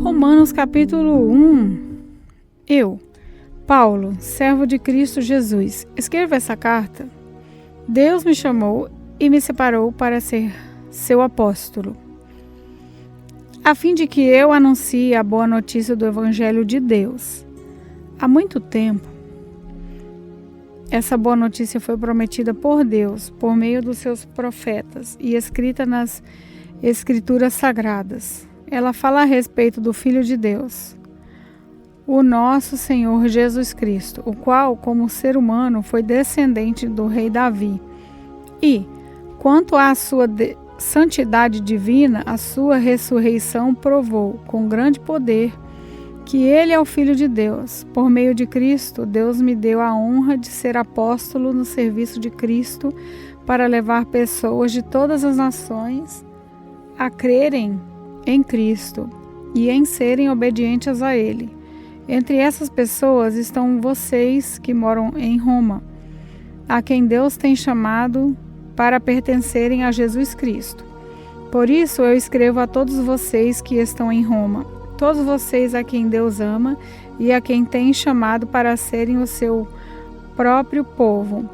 Romanos capítulo 1. Eu, Paulo, servo de Cristo Jesus, escrevo essa carta. Deus me chamou e me separou para ser seu apóstolo, a fim de que eu anuncie a boa notícia do Evangelho de Deus. Há muito tempo, essa boa notícia foi prometida por Deus, por meio dos seus profetas e escrita nas Escrituras Sagradas. Ela fala a respeito do Filho de Deus, o nosso Senhor Jesus Cristo, o qual, como ser humano, foi descendente do rei Davi. E, quanto à sua santidade divina, a sua ressurreição provou, com grande poder, que ele é o Filho de Deus. Por meio de Cristo, Deus me deu a honra de ser apóstolo no serviço de Cristo para levar pessoas de todas as nações a crerem em Cristo e em serem obedientes a Ele. Entre essas pessoas estão vocês que moram em Roma, a quem Deus tem chamado para pertencerem a Jesus Cristo. Por isso eu escrevo a todos vocês que estão em Roma, todos vocês a quem Deus ama e a quem tem chamado para serem o seu próprio povo.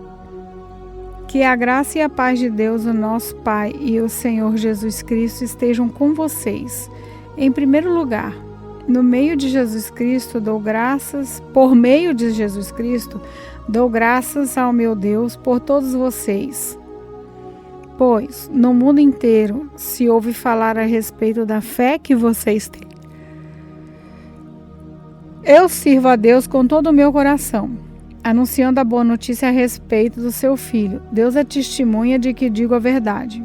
Que a graça e a paz de Deus, o nosso Pai e o Senhor Jesus Cristo estejam com vocês. Em primeiro lugar, por meio de Jesus Cristo, dou graças ao meu Deus por todos vocês. Pois, no mundo inteiro, se ouve falar a respeito da fé que vocês têm. Eu sirvo a Deus com todo o meu coração, anunciando a boa notícia a respeito do seu Filho. Deus é testemunha de que digo a verdade.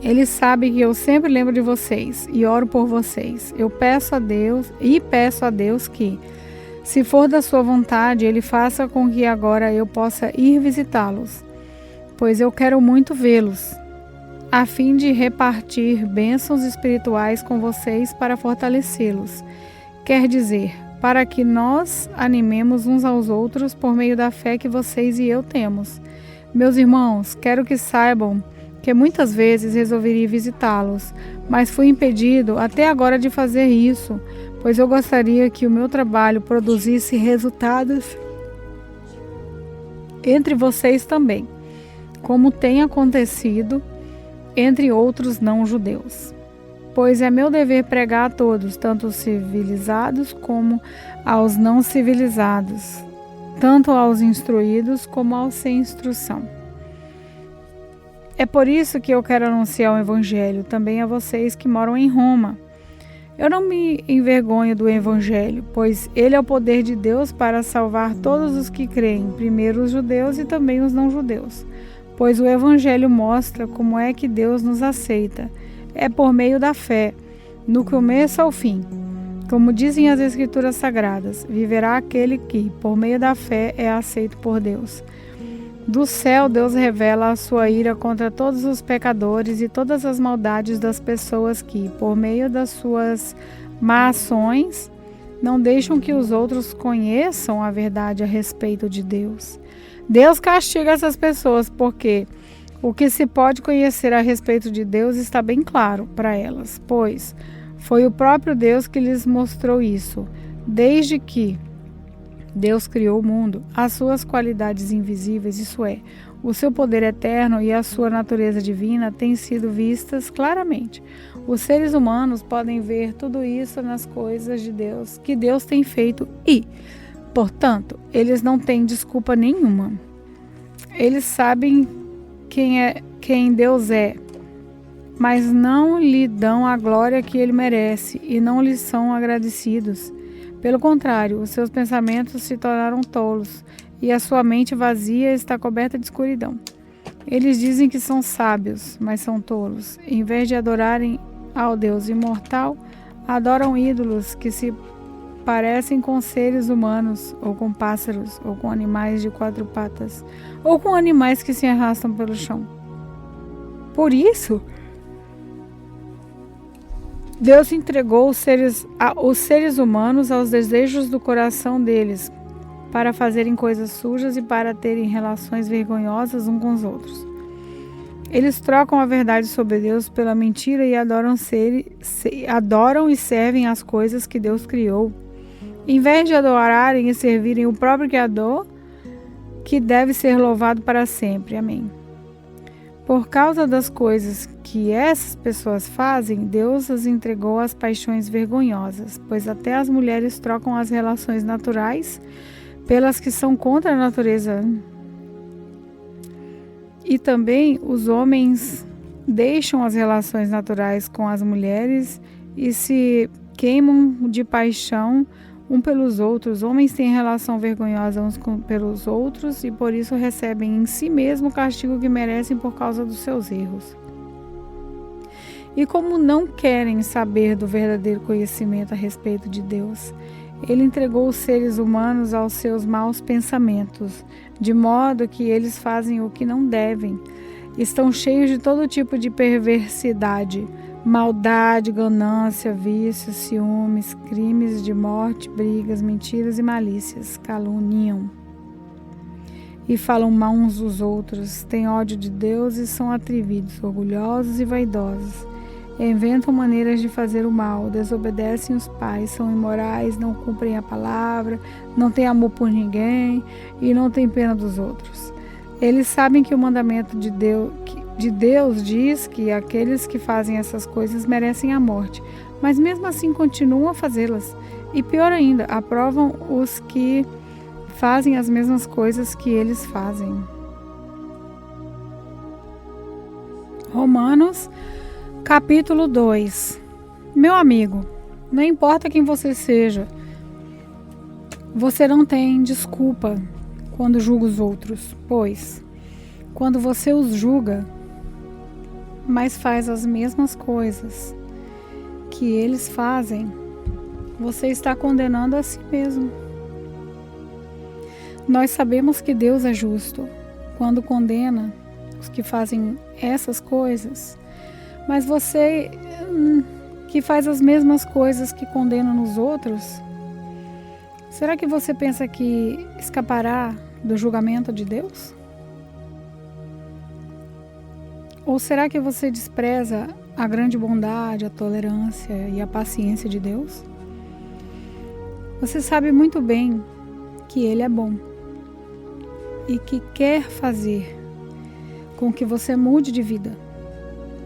Ele sabe que eu sempre lembro de vocês e oro por vocês. Eu peço a Deus que, se for da sua vontade, Ele faça com que agora eu possa ir visitá-los, pois eu quero muito vê-los, a fim de repartir bênçãos espirituais com vocês para fortalecê-los. Quer dizer, para que nós animemos uns aos outros por meio da fé que vocês e eu temos. Meus irmãos, quero que saibam que muitas vezes resolveria visitá-los, mas fui impedido até agora de fazer isso, pois eu gostaria que o meu trabalho produzisse resultados entre vocês também, como tem acontecido entre outros não-judeus. Pois é meu dever pregar a todos, tanto os civilizados como aos não civilizados, tanto aos instruídos como aos sem instrução. É por isso que eu quero anunciar o Evangelho também a vocês que moram em Roma. Eu não me envergonho do Evangelho, pois ele é o poder de Deus para salvar todos os que creem, primeiro os judeus e também os não-judeus. Pois o Evangelho mostra como é que Deus nos aceita. É por meio da fé, no começo ao fim. Como dizem as Escrituras Sagradas, viverá aquele que, por meio da fé, é aceito por Deus. Do céu, Deus revela a sua ira contra todos os pecadores e todas as maldades das pessoas que, por meio das suas más ações, não deixam que os outros conheçam a verdade a respeito de Deus. Deus castiga essas pessoas porque o que se pode conhecer a respeito de Deus está bem claro para elas, pois foi o próprio Deus que lhes mostrou isso. Desde que Deus criou o mundo, as suas qualidades invisíveis, isso é, o seu poder eterno e a sua natureza divina, têm sido vistas claramente. Os seres humanos podem ver tudo isso nas coisas de Deus, que Deus tem feito e, portanto, eles não têm desculpa nenhuma. Eles sabem quem Deus é, mas não lhe dão a glória que ele merece e não lhe são agradecidos. Pelo contrário, os seus pensamentos se tornaram tolos e a sua mente vazia está coberta de escuridão. Eles dizem que são sábios, mas são tolos. Em vez de adorarem ao Deus imortal, adoram ídolos que se parecem com seres humanos, ou com pássaros, ou com animais de quatro patas, ou com animais que se arrastam pelo chão. Por isso, Deus entregou os seres humanos aos desejos do coração deles, para fazerem coisas sujas e para terem relações vergonhosas uns com os outros. Eles trocam a verdade sobre Deus pela mentira e adoram e servem as coisas que Deus criou, em vez de adorarem e servirem o próprio Criador, que deve ser louvado para sempre. Amém. Por causa das coisas que essas pessoas fazem, Deus as entregou às paixões vergonhosas, pois até as mulheres trocam as relações naturais pelas que são contra a natureza. E também os homens deixam as relações naturais com as mulheres e se queimam de paixão um pelos outros. Homens têm relação vergonhosa uns pelos outros e por isso recebem em si mesmo o castigo que merecem por causa dos seus erros. E como não querem saber do verdadeiro conhecimento a respeito de Deus, Ele entregou os seres humanos aos seus maus pensamentos, de modo que eles fazem o que não devem. Estão cheios de todo tipo de perversidade, maldade, ganância, vícios, ciúmes, crimes de morte, brigas, mentiras e malícias. Caluniam e falam mal uns dos outros, têm ódio de Deus e são atrevidos, orgulhosos e vaidosos. Inventam maneiras de fazer o mal, desobedecem os pais, são imorais, não cumprem a palavra, não têm amor por ninguém e não têm pena dos outros. Eles sabem que o mandamento de Deus diz que aqueles que fazem essas coisas merecem a morte, mas mesmo assim continuam a fazê-las. E pior ainda, aprovam os que fazem as mesmas coisas que eles fazem. Romanos Capítulo 2. Meu amigo, não importa quem você seja, você não tem desculpa quando julga os outros, pois quando você os julga, mas faz as mesmas coisas que eles fazem, você está condenando a si mesmo. Nós sabemos que Deus é justo quando condena os que fazem essas coisas, mas você que faz as mesmas coisas que condena nos outros, será que você pensa que escapará do julgamento de Deus? Ou será que você despreza a grande bondade, a tolerância e a paciência de Deus? Você sabe muito bem que Ele é bom e que quer fazer com que você mude de vida.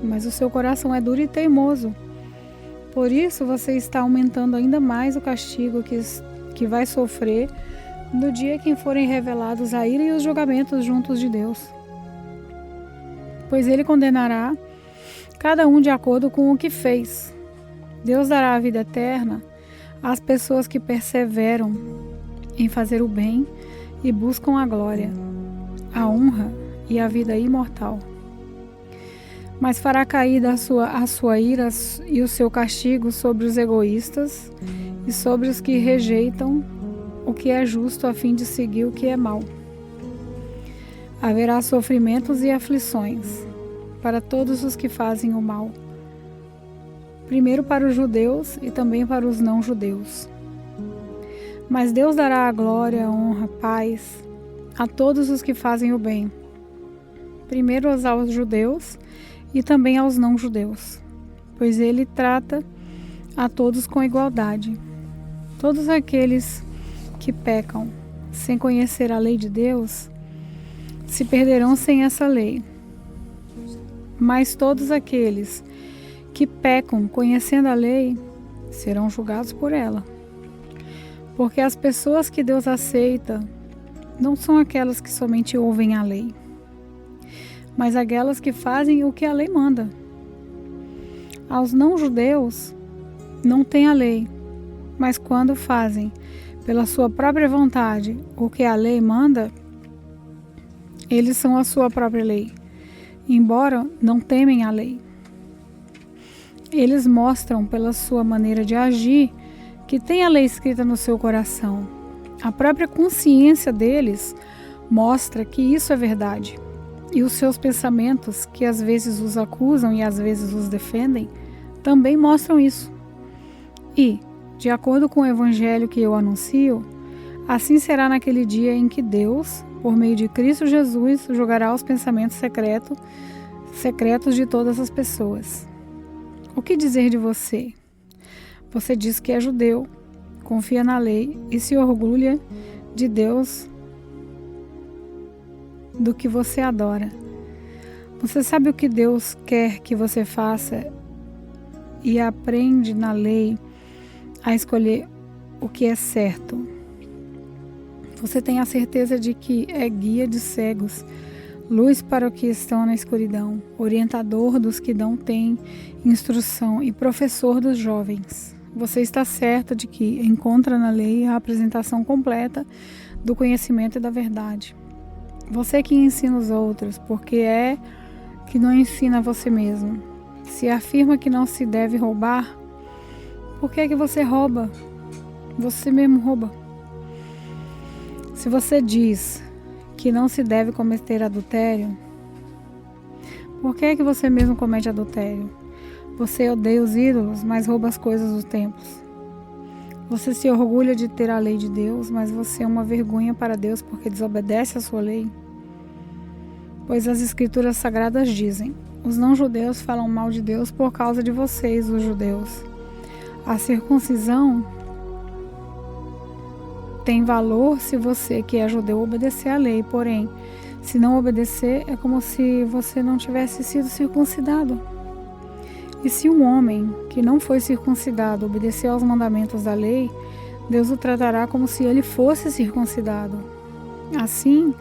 Mas o seu coração é duro e teimoso. Por isso você está aumentando ainda mais o castigo que vai sofrer no dia em que forem revelados a ira e os julgamentos juntos de Deus. Pois Ele condenará cada um de acordo com o que fez. Deus dará a vida eterna às pessoas que perseveram em fazer o bem e buscam a glória, a honra e a vida imortal. Mas fará cair a sua ira e o seu castigo sobre os egoístas e sobre os que rejeitam o que é justo a fim de seguir o que é mau. Haverá sofrimentos e aflições para todos os que fazem o mal, primeiro para os judeus e também para os não-judeus. Mas Deus dará a glória, a honra, a paz a todos os que fazem o bem, primeiro aos judeus e também aos não-judeus, pois Ele trata a todos com igualdade. Todos aqueles que pecam sem conhecer a lei de Deus se perderão sem essa lei. Mas todos aqueles que pecam conhecendo a lei serão julgados por ela. Porque as pessoas que Deus aceita não são aquelas que somente ouvem a lei, mas aquelas que fazem o que a lei manda. Aos não-judeus não tem a lei, mas quando fazem pela sua própria vontade o que a lei manda, eles são a sua própria lei, embora não temem a lei. Eles mostram pela sua maneira de agir que tem a lei escrita no seu coração. A própria consciência deles mostra que isso é verdade. E os seus pensamentos, que às vezes os acusam e às vezes os defendem, também mostram isso. E, de acordo com o evangelho que eu anuncio, assim será naquele dia em que Deus, por meio de Cristo Jesus, julgará os pensamentos secretos secretos de todas as pessoas. O que dizer de você? Você diz que é judeu, confia na lei e se orgulha de Deus do que você adora. Você sabe o que Deus quer que você faça e aprende na lei a escolher o que é certo. Você tem a certeza de que é guia de cegos, luz para os que estão na escuridão, orientador dos que não têm instrução e professor dos jovens. Você está certo de que encontra na lei a apresentação completa do conhecimento e da verdade. Você que ensina os outros, porque é que não ensina a você mesmo. Se afirma que não se deve roubar, por que é que você rouba? Você mesmo rouba. Se você diz que não se deve cometer adultério, por que é que você mesmo comete adultério? Você odeia os ídolos, mas rouba as coisas dos templos. Você se orgulha de ter a lei de Deus, mas você é uma vergonha para Deus porque desobedece a sua lei. Pois as escrituras sagradas dizem: os não-judeus falam mal de Deus por causa de vocês, os judeus. A circuncisão tem valor se você, que é judeu, obedecer à lei. Porém, se não obedecer, é como se você não tivesse sido circuncidado. E se um homem que não foi circuncidado obedecer aos mandamentos da lei, Deus o tratará como se ele fosse circuncidado. Assim,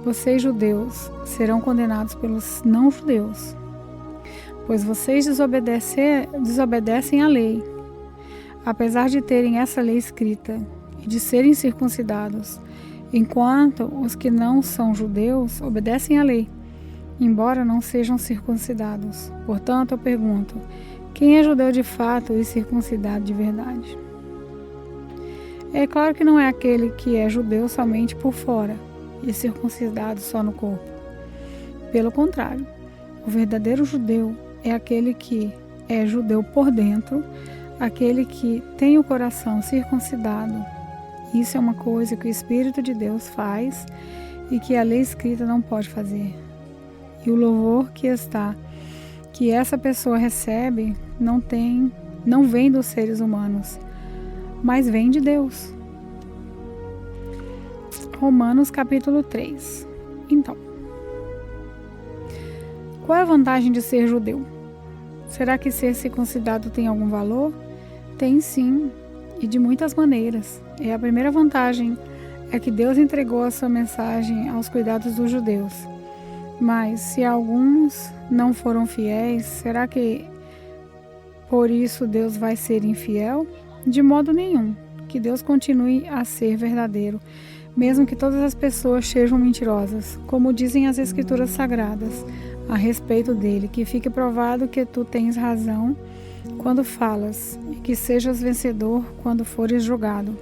vocês, judeus, serão condenados pelos não-judeus, pois vocês desobedecem à lei, apesar de terem essa lei escrita e de serem circuncidados, enquanto os que não são judeus obedecem à lei, embora não sejam circuncidados. Portanto, eu pergunto: quem é judeu de fato e circuncidado de verdade? É claro que não é aquele que é judeu somente por fora e circuncidado só no corpo. Pelo contrário, o verdadeiro judeu é aquele que é judeu por dentro, aquele que tem o coração circuncidado. Isso é uma coisa que o Espírito de Deus faz e que a lei escrita não pode fazer. E o louvor que essa pessoa recebe não vem dos seres humanos, mas vem de Deus. Romanos capítulo 3. Então, qual é a vantagem de ser judeu? Será que ser circuncidado tem algum valor? Tem sim, e de muitas maneiras. E a primeira vantagem é que Deus entregou a sua mensagem aos cuidados dos judeus. Mas se alguns não foram fiéis, será que por isso Deus vai ser infiel? De modo nenhum. Que Deus continue a ser verdadeiro, mesmo que todas as pessoas sejam mentirosas, como dizem as Escrituras Sagradas a respeito dele, que fique provado que tu tens razão quando falas, e que sejas vencedor quando fores julgado.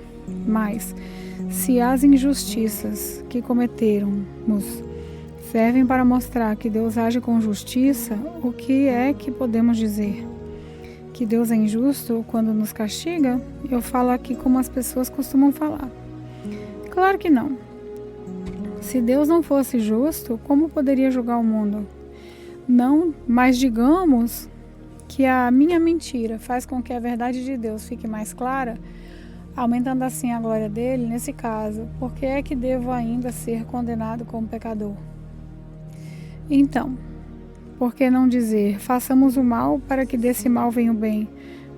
Mas, se as injustiças que cometermos servem para mostrar que Deus age com justiça, o que é que podemos dizer? Que Deus é injusto quando nos castiga? Eu falo aqui como as pessoas costumam falar. Claro que não. Se Deus não fosse justo, como poderia julgar o mundo? Não, mas digamos que a minha mentira faz com que a verdade de Deus fique mais clara, aumentando assim a glória dele. Nesse caso, por que é que devo ainda ser condenado como pecador? Então, por que não dizer: façamos o mal para que desse mal venha o bem?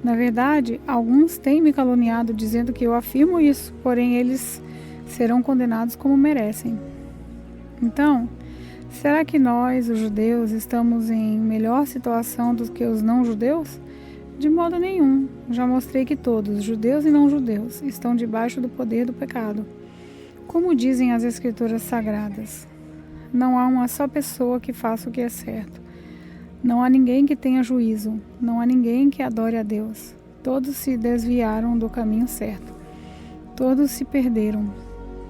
Na verdade, alguns têm me caluniado dizendo que eu afirmo isso, porém eles serão condenados como merecem. Então, será que nós, os judeus, estamos em melhor situação do que os não-judeus? De modo nenhum. Já mostrei que todos, judeus e não-judeus, estão debaixo do poder do pecado. Como dizem as Escrituras Sagradas, não há uma só pessoa que faça o que é certo. Não há ninguém que tenha juízo. Não há ninguém que adore a Deus. Todos se desviaram do caminho certo. Todos se perderam.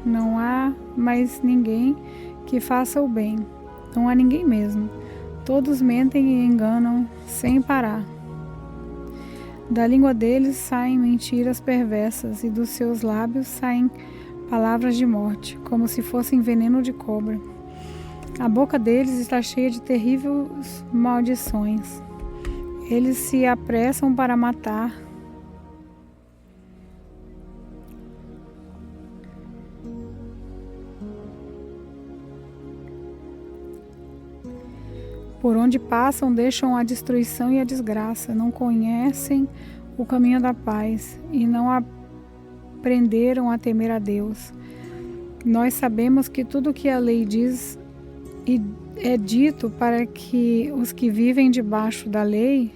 Não há mais ninguém que faça o bem. Não há ninguém mesmo. Todos mentem e enganam sem parar. Da língua deles saem mentiras perversas e dos seus lábios saem palavras de morte, como se fossem veneno de cobra. A boca deles está cheia de terríveis maldições. Eles se apressam para matar. Por onde passam, deixam a destruição e a desgraça. Não conhecem o caminho da paz e não aprenderam a temer a Deus. Nós sabemos que tudo o que a lei diz é dito para que os que vivem debaixo da lei,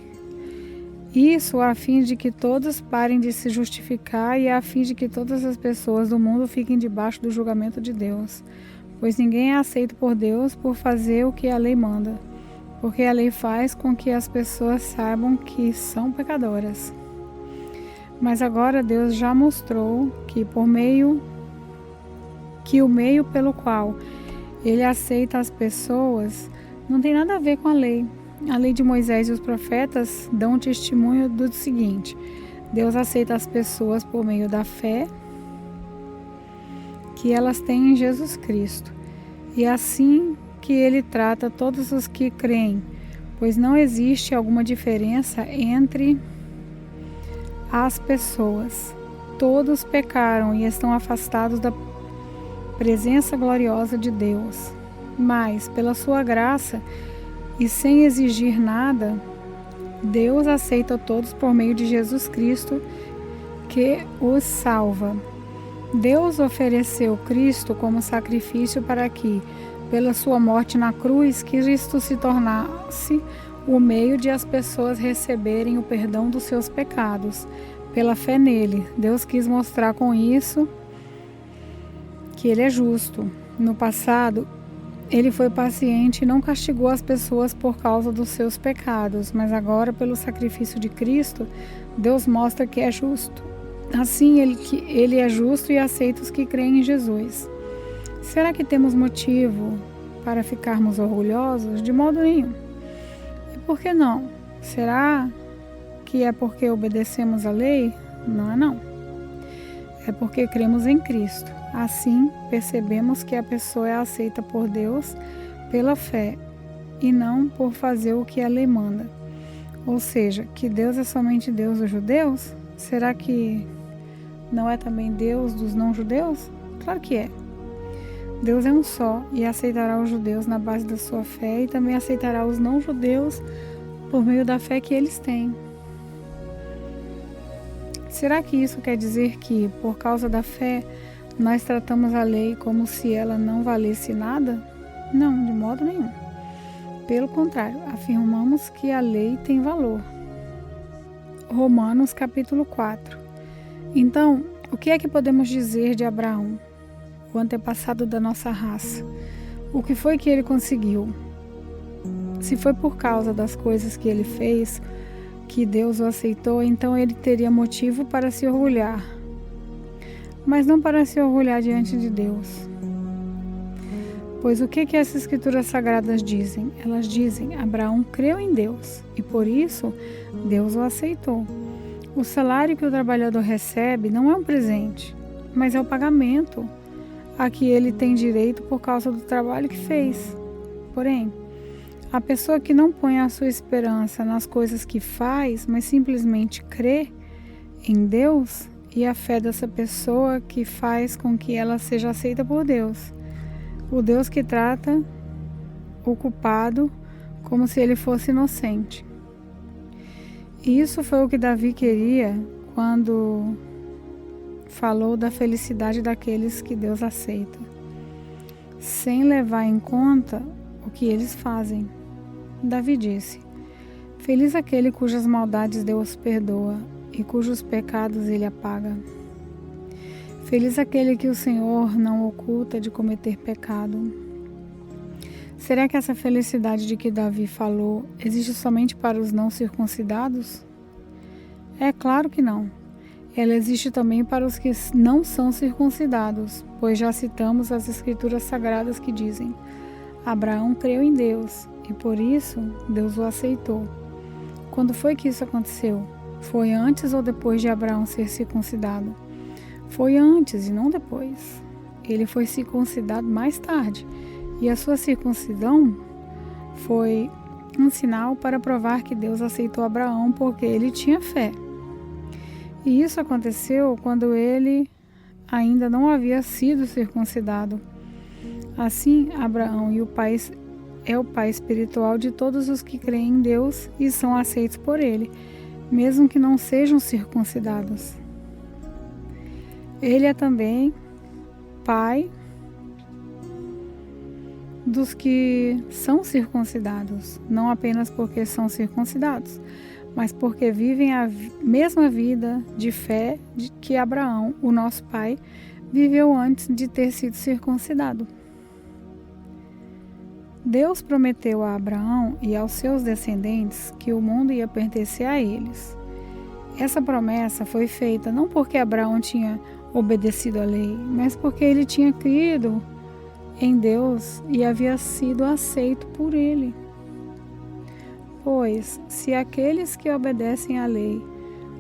isso a fim de que todos parem de se justificar e a fim de que todas as pessoas do mundo fiquem debaixo do julgamento de Deus. Pois ninguém é aceito por Deus por fazer o que a lei manda, porque a lei faz com que as pessoas saibam que são pecadoras. Mas agora Deus já mostrou que o meio pelo qual Ele aceita as pessoas não tem nada a ver com a lei. A lei de Moisés e os profetas dão testemunho do seguinte: Deus aceita as pessoas por meio da fé que elas têm em Jesus Cristo. E assim que Ele trata todos os que creem, pois não existe alguma diferença entre as pessoas. Todos pecaram e estão afastados da presença gloriosa de Deus. Mas, pela sua graça e sem exigir nada, Deus aceita todos por meio de Jesus Cristo, que os salva. Deus ofereceu Cristo como sacrifício para que, pela sua morte na cruz, Cristo se tornasse o meio de as pessoas receberem o perdão dos seus pecados. Pela fé nele, Deus quis mostrar com isso que Ele é justo. No passado, Ele foi paciente e não castigou as pessoas por causa dos seus pecados, mas agora, pelo sacrifício de Cristo, Deus mostra que é justo. Assim, Ele é justo e aceita os que creem em Jesus. Será que temos motivo para ficarmos orgulhosos? De modo nenhum. E por que não? Será que é porque obedecemos a lei? Não é não. É porque cremos em Cristo. Assim, percebemos que a pessoa é aceita por Deus pela fé e não por fazer o que a lei manda. Ou seja, que Deus é somente Deus dos judeus? Será que não é também Deus dos não-judeus? Claro que é. Deus é um só e aceitará os judeus na base da sua fé e também aceitará os não-judeus por meio da fé que eles têm. Será que isso quer dizer que, por causa da fé, nós tratamos a lei como se ela não valesse nada? Não, de modo nenhum. Pelo contrário, afirmamos que a lei tem valor. Romanos capítulo 4. Então, o que é que podemos dizer de Abraão, o antepassado da nossa raça? O que foi que ele conseguiu? Se foi por causa das coisas que ele fez que Deus o aceitou, então ele teria motivo para se orgulhar, mas não para se orgulhar diante de Deus. Pois o que essas escrituras sagradas dizem? Elas dizem: Abraão creu em Deus e por isso Deus o aceitou. O salário que o trabalhador recebe não é um presente, mas é o pagamento a que ele tem direito por causa do trabalho que fez. Porém, a pessoa que não põe a sua esperança nas coisas que faz, mas simplesmente crê em Deus, e a fé dessa pessoa que faz com que ela seja aceita por Deus. O Deus que trata o culpado como se ele fosse inocente. E isso foi o que Davi queria quando falou da felicidade daqueles que Deus aceita, sem levar em conta o que eles fazem. Davi disse: Feliz aquele cujas maldades Deus perdoa e cujos pecados ele apaga. Feliz aquele que o Senhor não oculta de cometer pecado. Será que essa felicidade de que Davi falou existe somente para os não circuncidados? É claro que não. Ela existe também para os que não são circuncidados, pois já citamos as escrituras sagradas que dizem: Abraão creu em Deus e por isso Deus o aceitou. Quando foi que isso aconteceu? Foi antes ou depois de Abraão ser circuncidado? Foi antes e não depois. Ele foi circuncidado mais tarde E a sua circuncisão foi um sinal para provar que Deus aceitou Abraão porque ele tinha fé. E isso aconteceu quando ele ainda não havia sido circuncidado. Assim, Abraão é o pai espiritual de todos os que creem em Deus e são aceitos por ele, mesmo que não sejam circuncidados. Ele é também pai dos que são circuncidados, não apenas porque são circuncidados, mas porque vivem a mesma vida de fé que Abraão, o nosso pai, viveu antes de ter sido circuncidado. Deus prometeu a Abraão e aos seus descendentes que o mundo ia pertencer a eles. Essa promessa foi feita não porque Abraão tinha obedecido à lei, mas porque ele tinha crido em Deus e havia sido aceito por ele. Pois, se aqueles que obedecem à lei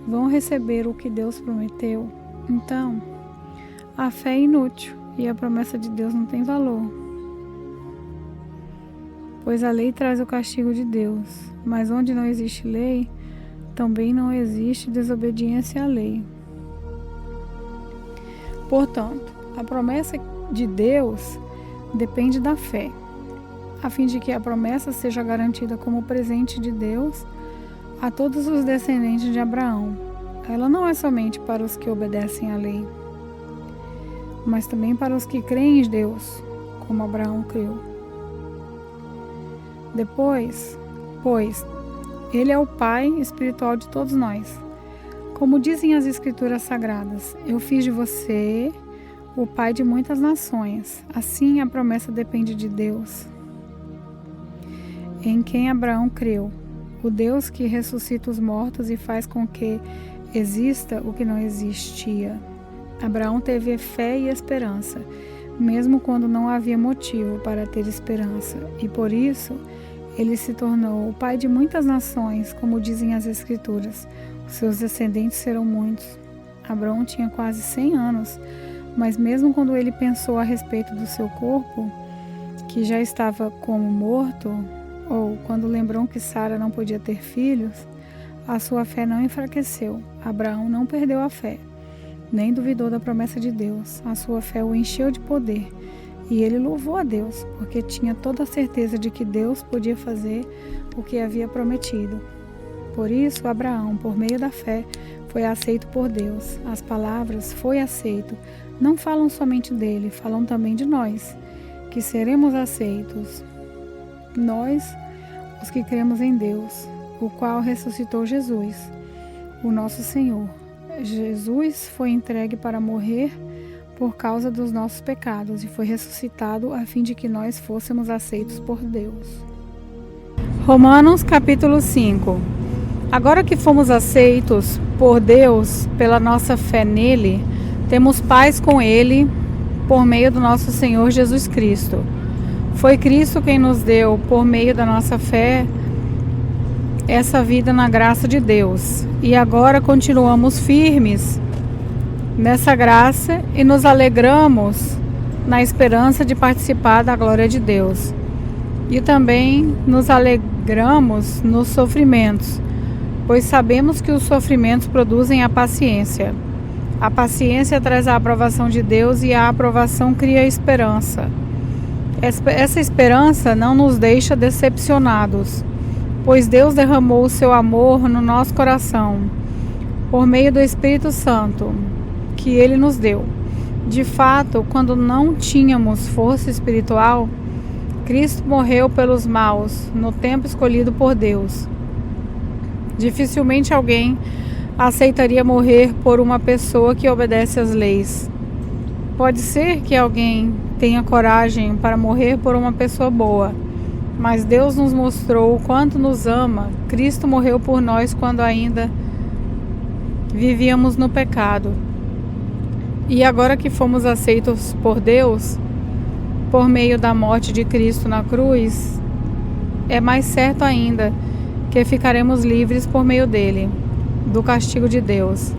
vão receber o que Deus prometeu, então a fé é inútil e a promessa de Deus não tem valor. Pois a lei traz o castigo de Deus, mas onde não existe lei, também não existe desobediência à lei. Portanto, a promessa de Deus depende da fé, a fim de que a promessa seja garantida como presente de Deus a todos os descendentes de Abraão. Ela não é somente para os que obedecem à lei, mas também para os que creem em Deus, como Abraão creu. Pois, ele é o pai espiritual de todos nós. Como dizem as Escrituras Sagradas, eu fiz de você o pai de muitas nações. Assim a promessa depende de Deus, em quem Abraão creu, o Deus que ressuscita os mortos e faz com que exista o que não existia. Abraão teve fé e esperança, mesmo quando não havia motivo para ter esperança, e por isso ele se tornou o pai de muitas nações, como dizem as Escrituras. Os seus descendentes serão muitos. Abraão tinha quase 100 anos, mas mesmo quando ele pensou a respeito do seu corpo, que já estava como morto, ou quando lembrou que Sara não podia ter filhos, a sua fé não enfraqueceu. Abraão não perdeu a fé, nem duvidou da promessa de Deus. A sua fé o encheu de poder, e ele louvou a Deus, porque tinha toda a certeza de que Deus podia fazer o que havia prometido. Por isso, Abraão, por meio da fé, foi aceito por Deus. As palavras "foi aceito" não falam somente dele, falam também de nós, que seremos aceitos. Nós, os que cremos em Deus, o qual ressuscitou Jesus, o nosso Senhor. Jesus foi entregue para morrer por causa dos nossos pecados e foi ressuscitado a fim de que nós fôssemos aceitos por Deus. Romanos capítulo 5. Agora que fomos aceitos por Deus pela nossa fé nele, temos paz com ele por meio do nosso Senhor Jesus Cristo. Foi Cristo quem nos deu, por meio da nossa fé, essa vida na graça de Deus. E agora continuamos firmes nessa graça e nos alegramos na esperança de participar da glória de Deus. E também nos alegramos nos sofrimentos, pois sabemos que os sofrimentos produzem a paciência. A paciência traz a aprovação de Deus e a aprovação cria esperança. Essa esperança não nos deixa decepcionados, pois Deus derramou o seu amor no nosso coração, por meio do Espírito Santo, que Ele nos deu. De fato, quando não tínhamos força espiritual, Cristo morreu pelos maus, no tempo escolhido por Deus. Dificilmente alguém aceitaria morrer por uma pessoa que obedece às leis. Pode ser que alguém tenha coragem para morrer por uma pessoa boa, mas Deus nos mostrou o quanto nos ama. Cristo morreu por nós quando ainda vivíamos no pecado. E agora que fomos aceitos por Deus, por meio da morte de Cristo na cruz, é mais certo ainda que ficaremos livres por meio dele, do castigo de Deus.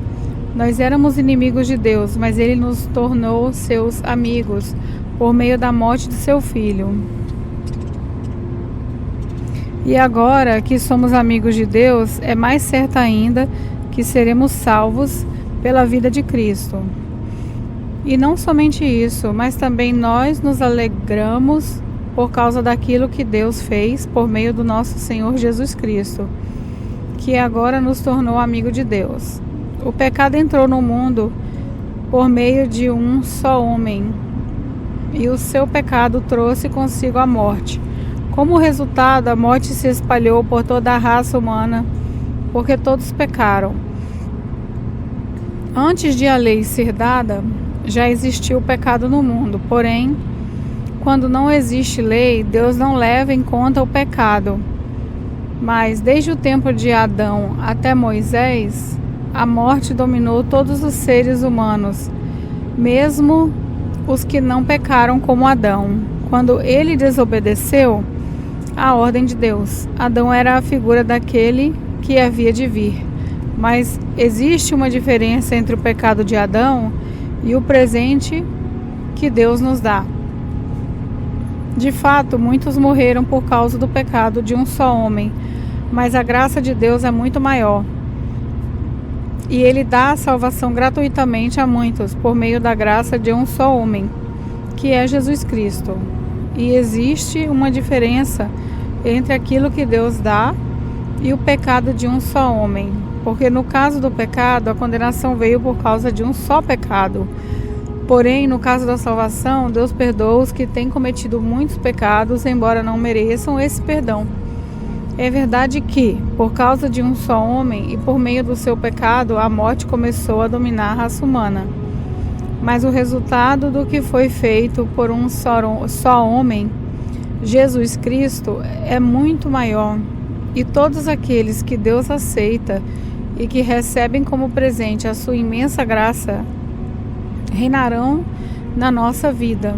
Nós éramos inimigos de Deus, mas ele nos tornou seus amigos por meio da morte de seu Filho. E agora que somos amigos de Deus, é mais certo ainda que seremos salvos pela vida de Cristo. E não somente isso, mas também nós nos alegramos por causa daquilo que Deus fez por meio do nosso Senhor Jesus Cristo, que agora nos tornou amigo de Deus. O pecado entrou no mundo por meio de um só homem, e o seu pecado trouxe consigo a morte. Como resultado, a morte se espalhou por toda a raça humana, porque todos pecaram. Antes de a lei ser dada, já existia o pecado no mundo. Porém, quando não existe lei, Deus não leva em conta o pecado. Mas desde o tempo de Adão até Moisés, a morte dominou todos os seres humanos, mesmo os que não pecaram como Adão. Quando ele desobedeceu a ordem de Deus, Adão era a figura daquele que havia de vir. Mas existe uma diferença entre o pecado de Adão e o presente que Deus nos dá. De fato, muitos morreram por causa do pecado de um só homem, mas a graça de Deus é muito maior. E Ele dá a salvação gratuitamente a muitos, por meio da graça de um só homem, que é Jesus Cristo. E existe uma diferença entre aquilo que Deus dá e o pecado de um só homem. Porque no caso do pecado, a condenação veio por causa de um só pecado. Porém, no caso da salvação, Deus perdoa os que têm cometido muitos pecados, embora não mereçam esse perdão. É verdade que, por causa de um só homem e por meio do seu pecado, a morte começou a dominar a raça humana. Mas o resultado do que foi feito por um só homem, Jesus Cristo, é muito maior. E todos aqueles que Deus aceita e que recebem como presente a sua imensa graça, reinarão na nossa vida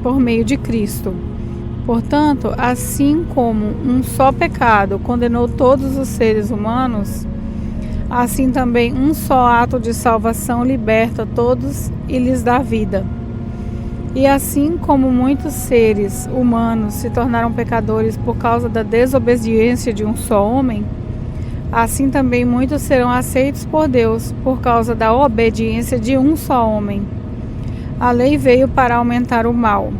por meio de Cristo. Portanto, assim como um só pecado condenou todos os seres humanos, assim também um só ato de salvação liberta todos e lhes dá vida. E assim como muitos seres humanos se tornaram pecadores por causa da desobediência de um só homem, assim também muitos serão aceitos por Deus por causa da obediência de um só homem. A lei veio para aumentar o mal,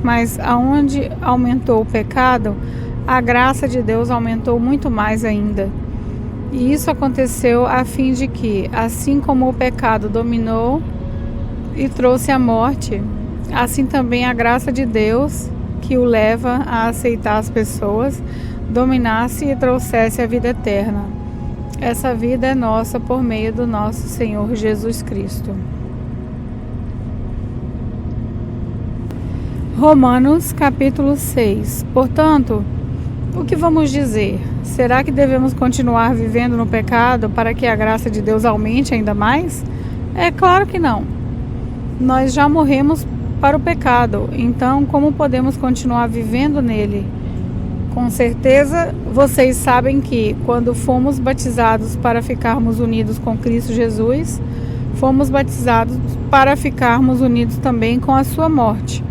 mas aonde aumentou o pecado, a graça de Deus aumentou muito mais ainda. E isso aconteceu a fim de que, assim como o pecado dominou e trouxe a morte, assim também a graça de Deus, que o leva a aceitar as pessoas, dominasse e trouxesse a vida eterna. Essa vida é nossa por meio do nosso Senhor Jesus Cristo. Romanos capítulo 6. Portanto, o que vamos dizer? Será que devemos continuar vivendo no pecado para que a graça de Deus aumente ainda mais? É claro que não. Nós já morremos para o pecado, então como podemos continuar vivendo nele? Com certeza, vocês sabem que, quando fomos batizados para ficarmos unidos com Cristo Jesus, fomos batizados para ficarmos unidos também com a sua morte.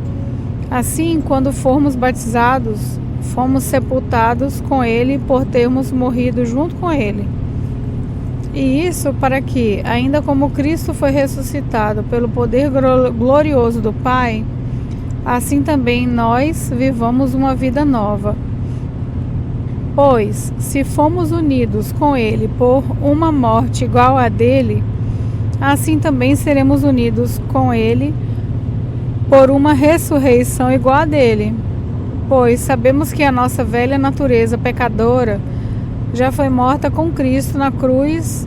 Assim, quando formos batizados, fomos sepultados com Ele por termos morrido junto com Ele. E isso para que, ainda como Cristo foi ressuscitado pelo poder glorioso do Pai, assim também nós vivamos uma vida nova. Pois, se fomos unidos com Ele por uma morte igual à dele, assim também seremos unidos com Ele por uma ressurreição igual a dele. Pois sabemos que a nossa velha natureza pecadora já foi morta com Cristo na cruz,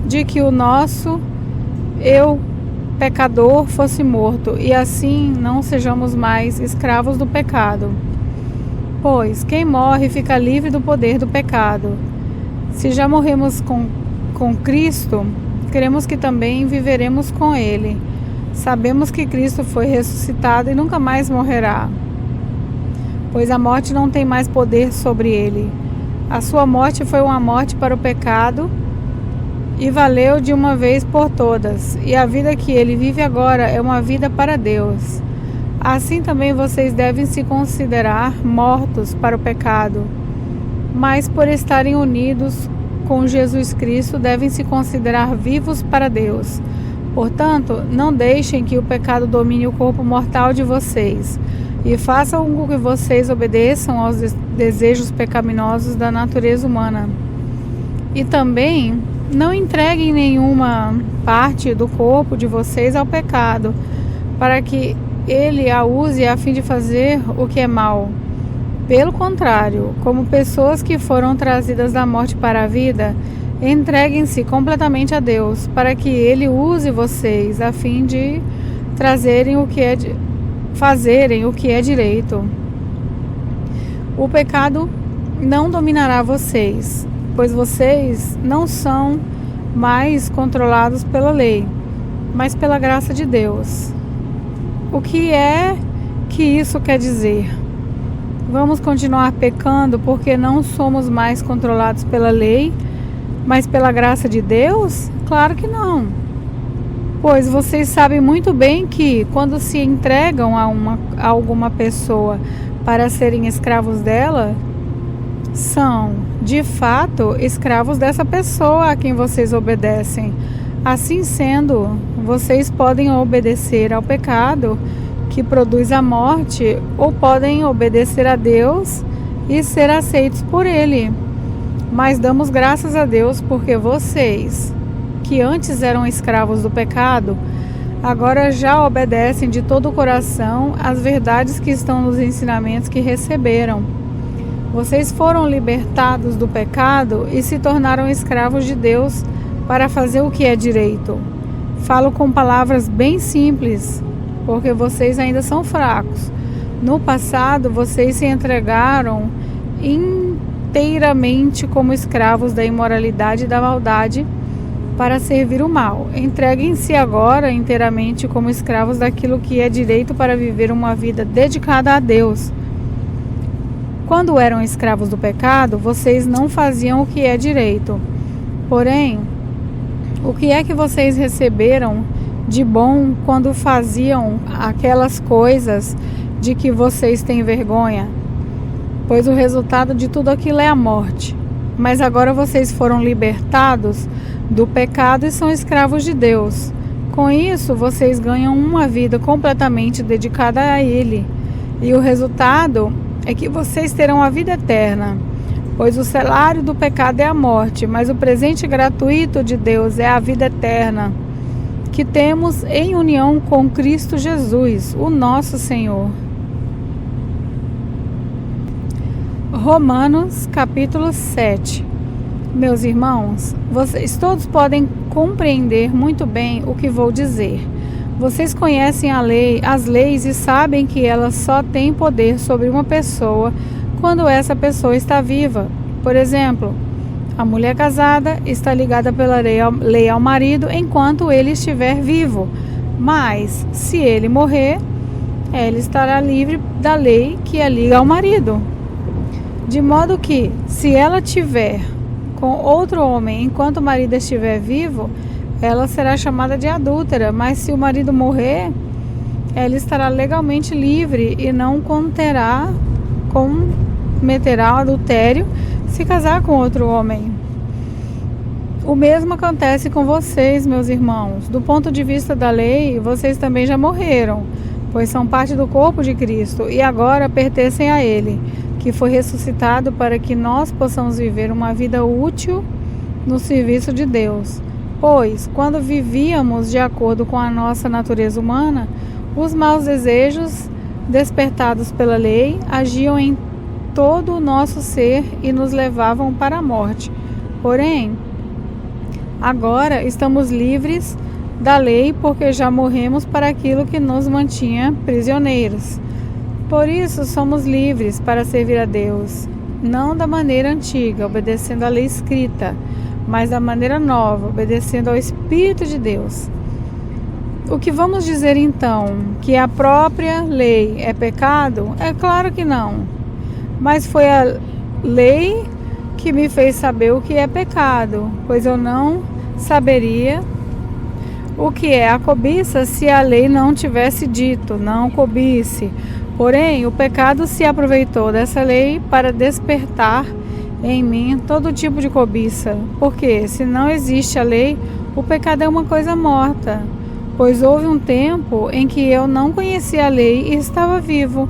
de que o nosso eu pecador fosse morto, e assim não sejamos mais escravos do pecado. Pois quem morre fica livre do poder do pecado. Se já morremos com Cristo, cremos que também viveremos com Ele. Sabemos que Cristo foi ressuscitado e nunca mais morrerá, pois a morte não tem mais poder sobre Ele. A sua morte foi uma morte para o pecado e valeu de uma vez por todas, e a vida que Ele vive agora é uma vida para Deus. Assim também vocês devem se considerar mortos para o pecado, mas por estarem unidos com Jesus Cristo, devem se considerar vivos para Deus. Portanto, não deixem que o pecado domine o corpo mortal de vocês, e façam com que vocês obedeçam aos desejos pecaminosos da natureza humana. E também não entreguem nenhuma parte do corpo de vocês ao pecado, para que ele a use a fim de fazer o que é mal. Pelo contrário, como pessoas que foram trazidas da morte para a vida, entreguem-se completamente a Deus, para que ele use vocês a fim de fazerem o que é direito. O pecado não dominará vocês, pois vocês não são mais controlados pela lei, mas pela graça de Deus. O que é que isso quer dizer? Vamos continuar pecando porque não somos mais controlados pela lei, mas pela graça de Deus? Claro que não. Pois vocês sabem muito bem que, quando se entregam a alguma pessoa para serem escravos dela, são, de fato, escravos dessa pessoa a quem vocês obedecem. Assim sendo, vocês podem obedecer ao pecado que produz a morte, ou podem obedecer a Deus e ser aceitos por Ele. Mas damos graças a Deus porque vocês, que antes eram escravos do pecado, agora já obedecem de todo o coração às verdades que estão nos ensinamentos que receberam. Vocês foram libertados do pecado e se tornaram escravos de Deus para fazer o que é direito. Falo com palavras bem simples, porque vocês ainda são fracos. No passado, vocês se entregaram inteiramente como escravos da imoralidade e da maldade para servir o mal. Entreguem-se agora inteiramente como escravos daquilo que é direito para viver uma vida dedicada a Deus. Quando eram escravos do pecado, vocês não faziam o que é direito. Porém, o que é que vocês receberam de bom quando faziam aquelas coisas de que vocês têm vergonha? Pois o resultado de tudo aquilo é a morte. Mas agora vocês foram libertados do pecado e são escravos de Deus. Com isso, vocês ganham uma vida completamente dedicada a Ele. E o resultado é que vocês terão a vida eterna. Pois o salário do pecado é a morte, mas o presente gratuito de Deus é a vida eterna, que temos em união com Cristo Jesus, o nosso Senhor. Romanos capítulo 7. Meus irmãos, vocês todos podem compreender muito bem o que vou dizer. Vocês conhecem as leis e sabem que elas só têm poder sobre uma pessoa quando essa pessoa está viva. Por exemplo, a mulher casada está ligada pela lei ao marido enquanto ele estiver vivo. Mas, se ele morrer, ela estará livre da lei que a liga ao marido. De modo que, se ela tiver com outro homem enquanto o marido estiver vivo, ela será chamada de adúltera. Mas se o marido morrer, ela estará legalmente livre e não cometerá adultério se casar com outro homem. O mesmo acontece com vocês, meus irmãos. Do ponto de vista da lei, vocês também já morreram, pois são parte do corpo de Cristo e agora pertencem a Ele, que foi ressuscitado para que nós possamos viver uma vida útil no serviço de Deus. Pois, quando vivíamos de acordo com a nossa natureza humana, os maus desejos despertados pela lei agiam em todo o nosso ser e nos levavam para a morte. Porém, agora estamos livres da lei porque já morremos para aquilo que nos mantinha prisioneiros. Por isso somos livres para servir a Deus, não da maneira antiga, obedecendo à lei escrita, mas da maneira nova, obedecendo ao Espírito de Deus. O que vamos dizer então? Que a própria lei é pecado? É claro que não. Mas foi a lei que me fez saber o que é pecado, pois eu não saberia o que é a cobiça se a lei não tivesse dito, não cobice. Porém, o pecado se aproveitou dessa lei para despertar em mim todo tipo de cobiça. Porque, se não existe a lei, o pecado é uma coisa morta. Pois houve um tempo em que eu não conhecia a lei e estava vivo.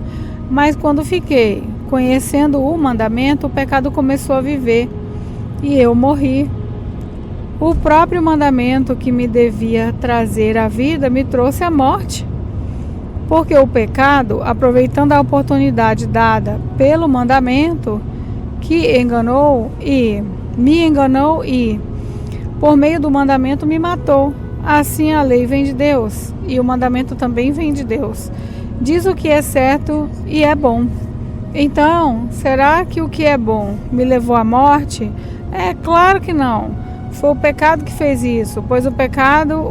Mas quando fiquei conhecendo o mandamento, o pecado começou a viver e eu morri. O próprio mandamento que me devia trazer a vida me trouxe a morte. Porque o pecado, aproveitando a oportunidade dada pelo mandamento, me enganou e, por meio do mandamento, me matou. Assim a lei vem de Deus e o mandamento também vem de Deus. Diz o que é certo e é bom. Então, será que o que é bom me levou à morte? É claro que não. Foi o pecado que fez isso, pois o pecado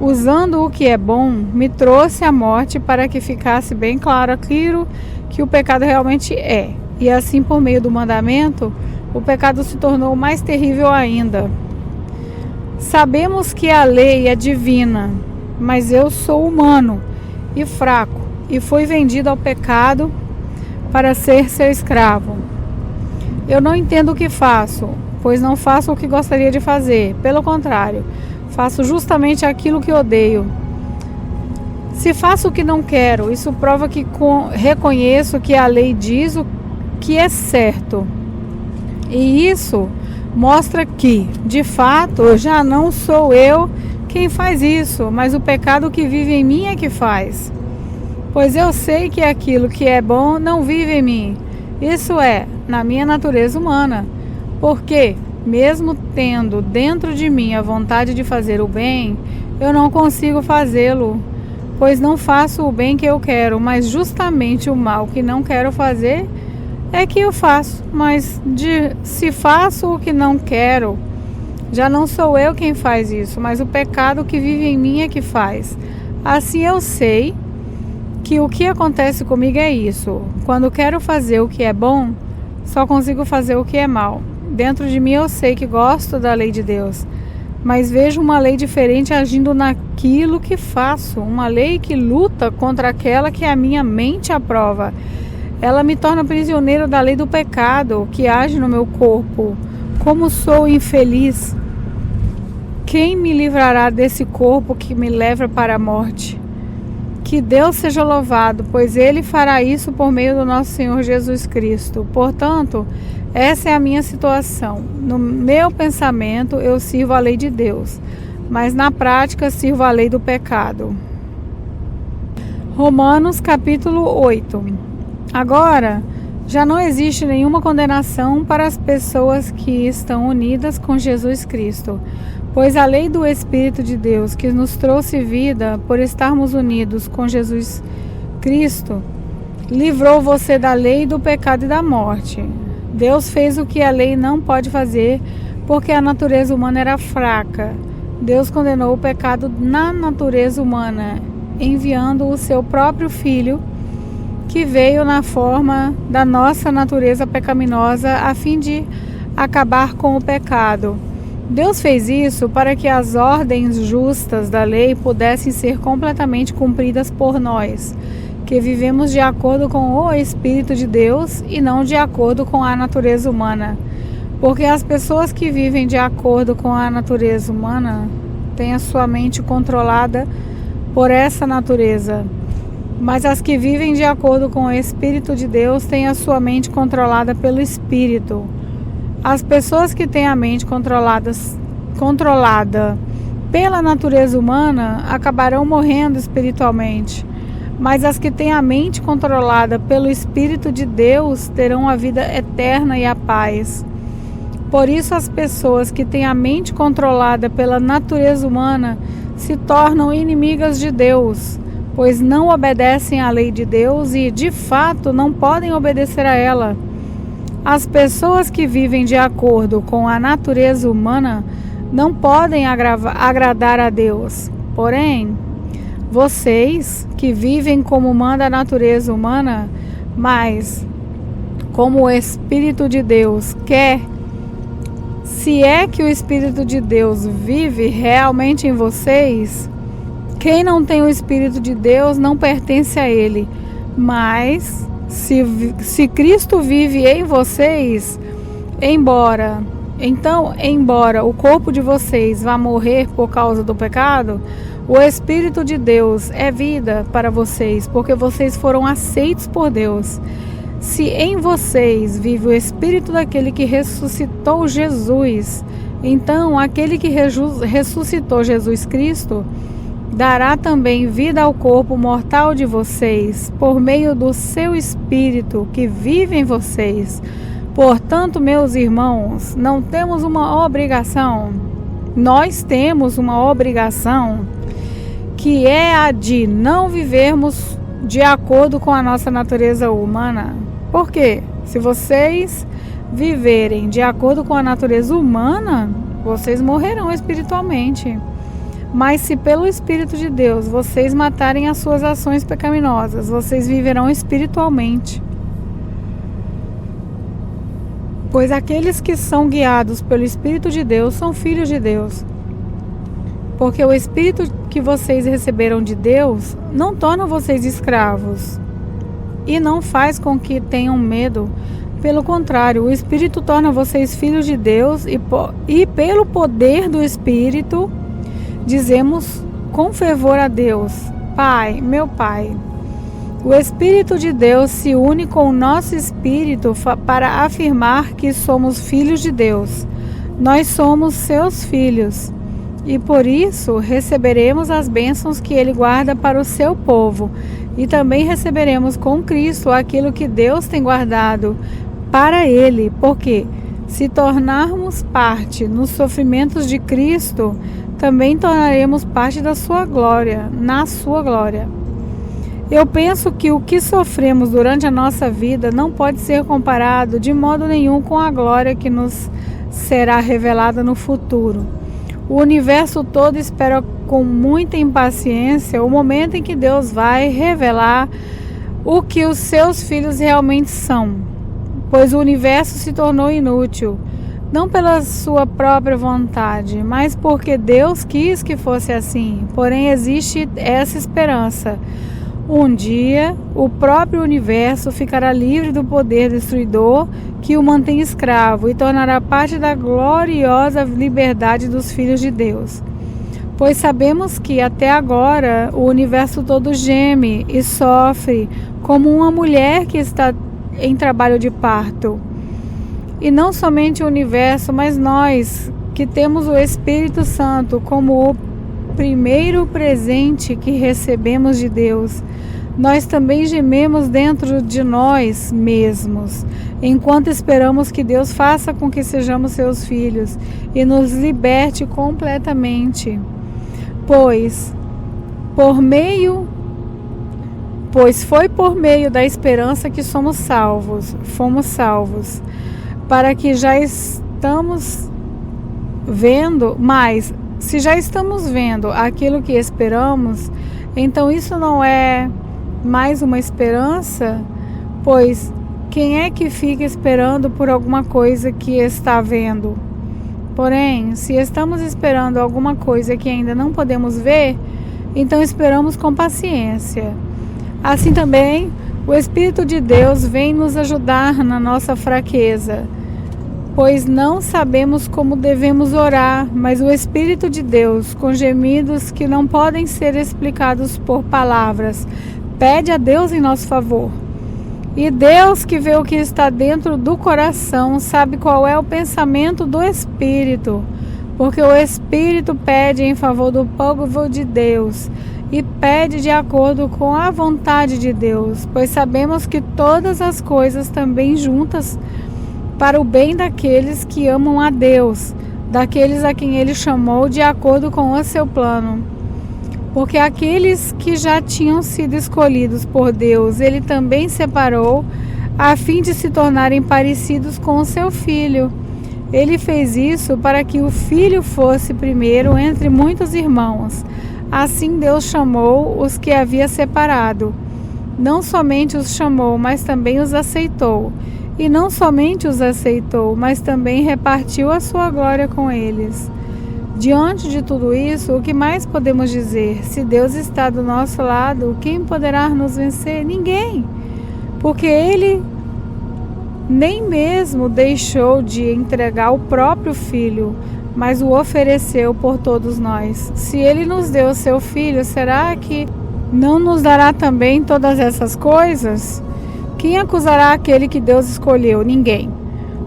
usando o que é bom, me trouxe à morte para que ficasse bem claro aquilo que o pecado realmente é. E assim, por meio do mandamento, o pecado se tornou mais terrível ainda. Sabemos que a lei é divina, mas eu sou humano e fraco, e fui vendido ao pecado para ser seu escravo. Eu não entendo o que faço, pois não faço o que gostaria de fazer. Pelo contrário, faço justamente aquilo que odeio. Se faço o que não quero, isso prova que reconheço que a lei diz o que é certo. E isso mostra que, de fato, já não sou eu quem faz isso, mas o pecado que vive em mim é que faz. Pois eu sei que aquilo que é bom não vive em mim. Isso é, na minha natureza humana. Porque, mesmo tendo dentro de mim a vontade de fazer o bem, eu não consigo fazê-lo, pois não faço o bem que eu quero, mas justamente o mal que não quero fazer é que eu faço. Mas se faço o que não quero, já não sou eu quem faz isso, mas o pecado que vive em mim é que faz. Assim eu sei que o que acontece comigo é isso. Quando quero fazer o que é bom, só consigo fazer o que é mal. Dentro de mim eu sei que gosto da lei de Deus, mas vejo uma lei diferente agindo naquilo que faço. Uma lei que luta contra aquela que a minha mente aprova. Ela me torna prisioneiro da lei do pecado que age no meu corpo. Como sou infeliz! Quem me livrará desse corpo que me leva para a morte? Que Deus seja louvado, pois Ele fará isso por meio do nosso Senhor Jesus Cristo. Portanto, essa é a minha situação. No meu pensamento, eu sirvo a lei de Deus, mas na prática sirvo a lei do pecado. Romanos capítulo 8. Agora, já não existe nenhuma condenação para as pessoas que estão unidas com Jesus Cristo, pois a lei do Espírito de Deus, que nos trouxe vida por estarmos unidos com Jesus Cristo, livrou você da lei do pecado e da morte. Deus fez o que a lei não pode fazer, porque a natureza humana era fraca. Deus condenou o pecado na natureza humana, enviando o seu próprio Filho, que veio na forma da nossa natureza pecaminosa, a fim de acabar com o pecado. Deus fez isso para que as ordens justas da lei pudessem ser completamente cumpridas por nós, que vivemos de acordo com o Espírito de Deus e não de acordo com a natureza humana. Porque as pessoas que vivem de acordo com a natureza humana têm a sua mente controlada por essa natureza. Mas as que vivem de acordo com o Espírito de Deus têm a sua mente controlada pelo Espírito. As pessoas que têm a mente controlada pela natureza humana acabarão morrendo espiritualmente. Mas as que têm a mente controlada pelo Espírito de Deus terão a vida eterna e a paz. Por isso, as pessoas que têm a mente controlada pela natureza humana se tornam inimigas de Deus, pois não obedecem à lei de Deus e, de fato, não podem obedecer a ela. As pessoas que vivem de acordo com a natureza humana não podem agradar a Deus. Porém, vocês que vivem como manda a natureza humana, mas como o Espírito de Deus quer, Se é que o Espírito de Deus vive realmente em vocês, quem não tem o Espírito de Deus não pertence a Ele. Mas se Cristo vive em vocês, embora o corpo de vocês vá morrer por causa do pecado, o Espírito de Deus é vida para vocês, porque vocês foram aceitos por Deus. Se em vocês vive o Espírito daquele que ressuscitou Jesus, então aquele que ressuscitou Jesus Cristo dará também vida ao corpo mortal de vocês, por meio do seu Espírito que vive em vocês. Portanto, meus irmãos, não temos uma obrigação. Nós temos uma obrigação, que é a de não vivermos de acordo com a nossa natureza humana. Por quê? Se vocês viverem de acordo com a natureza humana, vocês morrerão espiritualmente. Mas se pelo Espírito de Deus vocês matarem as suas ações pecaminosas, vocês viverão espiritualmente. Pois aqueles que são guiados pelo Espírito de Deus são filhos de Deus. Porque o Espírito que vocês receberam de Deus não torna vocês escravos e não faz com que tenham medo. Pelo contrário, o Espírito torna vocês filhos de Deus e pelo poder do Espírito dizemos com fervor a Deus: Pai, meu Pai. O Espírito de Deus se une com o nosso espírito para afirmar que somos filhos de Deus. Nós somos seus filhos e por isso receberemos as bênçãos que Ele guarda para o seu povo e também receberemos com Cristo aquilo que Deus tem guardado para Ele, porque se tornarmos parte nos sofrimentos de Cristo, também tornaremos parte da sua glória, na sua glória. Eu penso que o que sofremos durante a nossa vida não pode ser comparado de modo nenhum com a glória que nos será revelada no futuro. O universo todo espera com muita impaciência o momento em que Deus vai revelar o que os seus filhos realmente são, pois o universo se tornou inútil, não pela sua própria vontade, mas porque Deus quis que fosse assim. Porém, existe essa esperança. Um dia, o próprio universo ficará livre do poder destruidor que o mantém escravo e tornará parte da gloriosa liberdade dos filhos de Deus. Pois sabemos que até agora o universo todo geme e sofre como uma mulher que está em trabalho de parto. E não somente o universo, mas nós que temos o Espírito Santo como o primeiro presente que recebemos de Deus, nós também gememos dentro de nós mesmos, enquanto esperamos que Deus faça com que sejamos seus filhos e nos liberte completamente. Pois foi por meio da esperança que fomos salvos, para que já estamos vendo, mas se já estamos vendo aquilo que esperamos, então isso não é mais uma esperança, pois quem é que fica esperando por alguma coisa que está vendo? Porém, se estamos esperando alguma coisa que ainda não podemos ver, então esperamos com paciência. Assim também, o Espírito de Deus vem nos ajudar na nossa fraqueza, pois não sabemos como devemos orar, mas o Espírito de Deus, com gemidos que não podem ser explicados por palavras, pede a Deus em nosso favor. E Deus, que vê o que está dentro do coração, sabe qual é o pensamento do Espírito, porque o Espírito pede em favor do povo de Deus e pede de acordo com a vontade de Deus, pois sabemos que todas as coisas também juntas para o bem daqueles que amam a Deus, daqueles a quem Ele chamou de acordo com o seu plano. Porque aqueles que já tinham sido escolhidos por Deus, Ele também separou, a fim de se tornarem parecidos com o seu Filho. Ele fez isso para que o Filho fosse primeiro entre muitos irmãos. Assim Deus chamou os que havia separado. Não somente os chamou, mas também os aceitou. e não somente os aceitou, mas também repartiu a sua glória com eles. Diante de tudo isso, o que mais podemos dizer? Se Deus está do nosso lado, quem poderá nos vencer? Ninguém, porque Ele nem mesmo deixou de entregar o próprio Filho, mas o ofereceu por todos nós. Se Ele nos deu o seu Filho, será que não nos dará também todas essas coisas? Quem acusará aquele que Deus escolheu? Ninguém,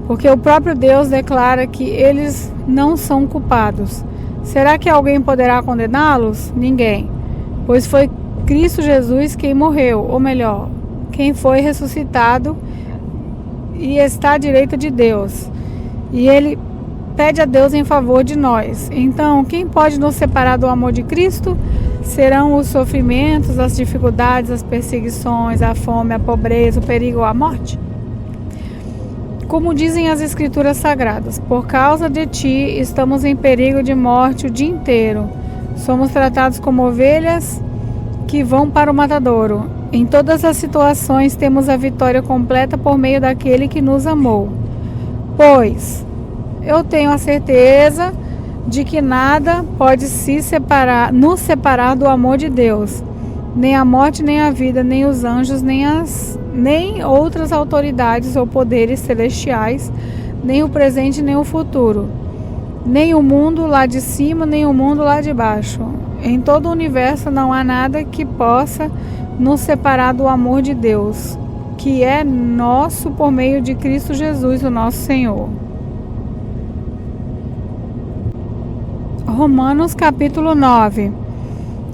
porque o próprio Deus declara que eles não são culpados. Será que alguém poderá condená-los? Ninguém, pois foi Cristo Jesus quem morreu, ou melhor, quem foi ressuscitado e está à direita de Deus, e Ele pede a Deus em favor de nós. Então, quem pode nos separar do amor de Cristo? Serão os sofrimentos, as dificuldades, as perseguições, a fome, a pobreza, o perigo ou a morte? Como dizem as Escrituras Sagradas, por causa de ti estamos em perigo de morte o dia inteiro. Somos tratados como ovelhas que vão para o matadouro. Em todas as situações temos a vitória completa por meio daquele que nos amou. Pois eu tenho a certeza de que nada pode nos separar do amor de Deus. Nem a morte, nem a vida, nem os anjos, nem outras autoridades ou poderes celestiais, nem o presente, nem o futuro, nem o mundo lá de cima, nem o mundo lá de baixo. Em todo o universo não há nada que possa nos separar do amor de Deus, que é nosso por meio de Cristo Jesus, o nosso Senhor. Romanos capítulo 9.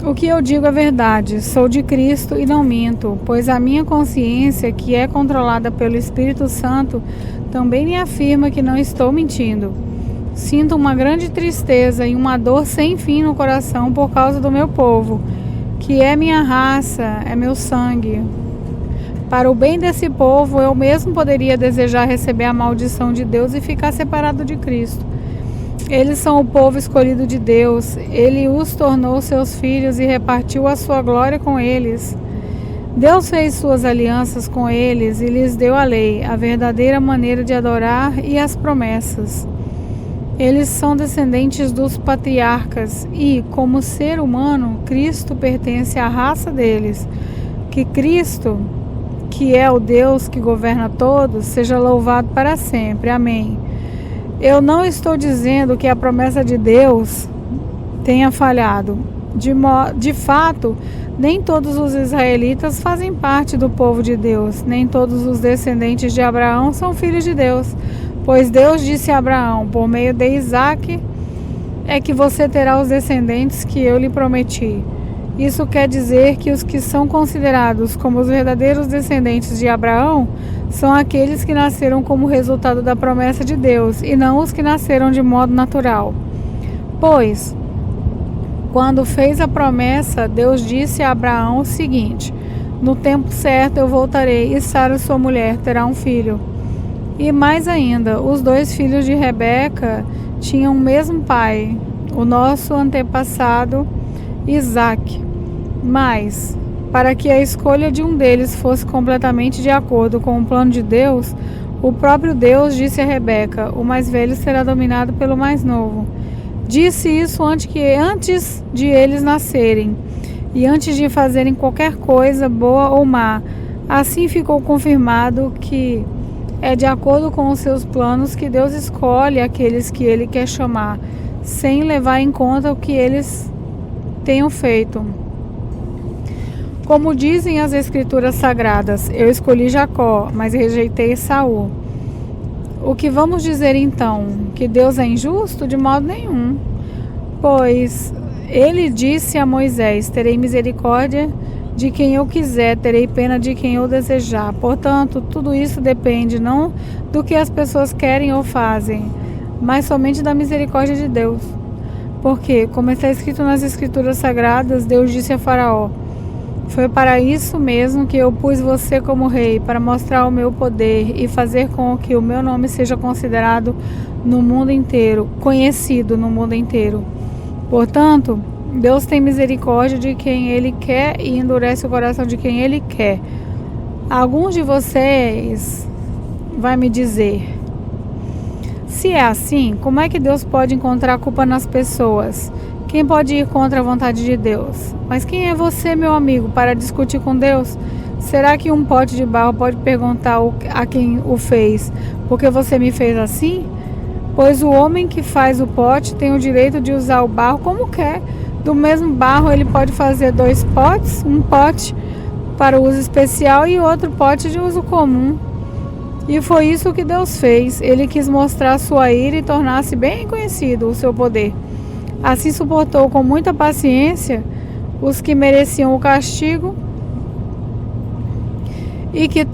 O que eu digo é verdade, sou de Cristo e não minto, pois a minha consciência, que é controlada pelo Espírito Santo, também me afirma que não estou mentindo. Sinto uma grande tristeza e uma dor sem fim no coração por causa do meu povo, que é minha raça, é meu sangue. Para o bem desse povo, eu mesmo poderia desejar receber a maldição de Deus e ficar separado de Cristo. Eles são o povo escolhido de Deus. Ele os tornou seus filhos e repartiu a sua glória com eles. Deus fez suas alianças com eles e lhes deu a lei, a verdadeira maneira de adorar e as promessas. Eles são descendentes dos patriarcas e, como ser humano, Cristo pertence à raça deles. Que Cristo, que é o Deus que governa todos, seja louvado para sempre. Amém. Eu não estou dizendo que a promessa de Deus tenha falhado. De fato, nem todos os israelitas fazem parte do povo de Deus, nem todos os descendentes de Abraão são filhos de Deus. Pois Deus disse a Abraão, por meio de Isaque, é que você terá os descendentes que eu lhe prometi. Isso quer dizer que os que são considerados como os verdadeiros descendentes de Abraão são aqueles que nasceram como resultado da promessa de Deus, e não os que nasceram de modo natural. Pois, quando fez a promessa, Deus disse a Abraão o seguinte: no tempo certo eu voltarei, e Sara, sua mulher, terá um filho. E mais ainda, os dois filhos de Rebeca tinham o mesmo pai, o nosso antepassado Isaque. Mas, para que a escolha de um deles fosse completamente de acordo com o plano de Deus, o próprio Deus disse a Rebeca: o mais velho será dominado pelo mais novo. Disse isso antes de eles nascerem, e antes de fazerem qualquer coisa, boa ou má. Assim ficou confirmado que é de acordo com os seus planos que Deus escolhe aqueles que Ele quer chamar, sem levar em conta o que eles tenham feito. Como dizem as Escrituras Sagradas, eu escolhi Jacó, mas rejeitei Esaú. O que vamos dizer então? Que Deus é injusto? De modo nenhum. Pois Ele disse a Moisés: terei misericórdia de quem eu quiser, terei pena de quem eu desejar. Portanto, tudo isso depende não do que as pessoas querem ou fazem, mas somente da misericórdia de Deus. Porque, como está escrito nas Escrituras Sagradas, Deus disse a Faraó: foi para isso mesmo que eu pus você como rei, para mostrar o meu poder e fazer com que o meu nome seja considerado no mundo inteiro, conhecido no mundo inteiro. Portanto, Deus tem misericórdia de quem Ele quer e endurece o coração de quem Ele quer. Alguns de vocês vai me dizer? Se é assim, como é que Deus pode encontrar culpa nas pessoas? Quem pode ir contra a vontade de Deus? Mas quem é você, meu amigo, para discutir com Deus? Será que um pote de barro pode perguntar a quem o fez, por que você me fez assim? Pois o homem que faz o pote tem o direito de usar o barro como quer. Do mesmo barro ele pode fazer 2 potes, um pote para uso especial e outro pote de uso comum. E foi isso que Deus fez. Ele quis mostrar sua ira e tornar-se bem conhecido o seu poder. Assim suportou com muita paciência os que mereciam o castigo e que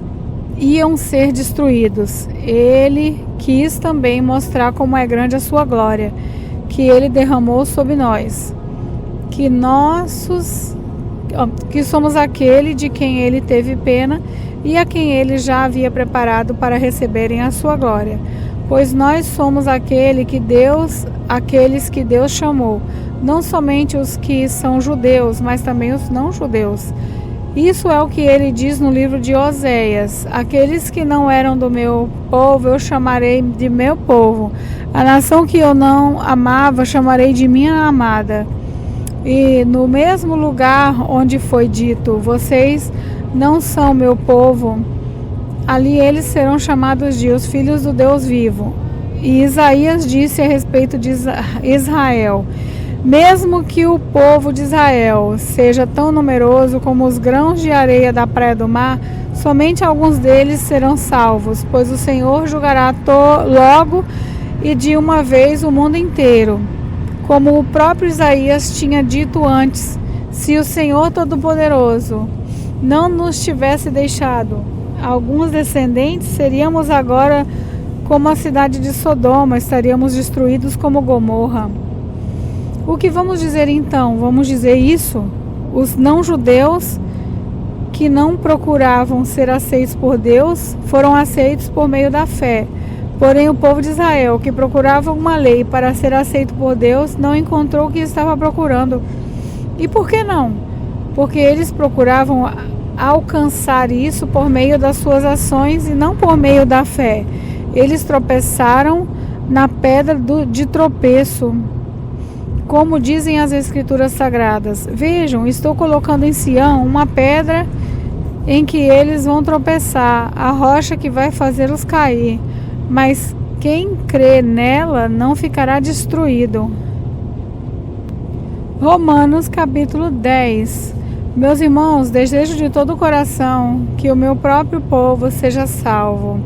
iam ser destruídos. Ele quis também mostrar como é grande a sua glória, que ele derramou sobre nós, que somos aquele de quem ele teve pena e a quem ele já havia preparado para receberem a sua glória. Pois nós somos aqueles que Deus chamou, não somente os que são judeus, mas também os não judeus. Isso é o que ele diz no livro de Oséias: aqueles que não eram do meu povo eu chamarei de meu povo, a nação que eu não amava chamarei de minha amada. E no mesmo lugar onde foi dito, vocês não são meu povo, ali eles serão chamados de os filhos do Deus vivo. E Isaías disse a respeito de Israel: mesmo que o povo de Israel seja tão numeroso como os grãos de areia da praia do mar, somente alguns deles serão salvos, pois o Senhor julgará logo e de uma vez o mundo inteiro. Como o próprio Isaías tinha dito antes, se o Senhor Todo-Poderoso não nos tivesse deixado alguns descendentes, seríamos agora como a cidade de Sodoma, estaríamos destruídos como Gomorra. O que vamos dizer então? Vamos dizer isso? Os não-judeus que não procuravam ser aceitos por Deus foram aceitos por meio da fé. Porém, o povo de Israel, que procurava uma lei para ser aceito por Deus, não encontrou o que estava procurando. E por que não? Porque eles procuravam alcançar isso por meio das suas ações e não por meio da fé. Eles tropeçaram na pedra de tropeço, como dizem as Escrituras Sagradas. Vejam, estou colocando em Sião uma pedra em que eles vão tropeçar, a rocha que vai fazê-los cair. Mas quem crê nela não ficará destruído. Romanos capítulo 10. Meus irmãos, desejo de todo o coração que o meu próprio povo seja salvo.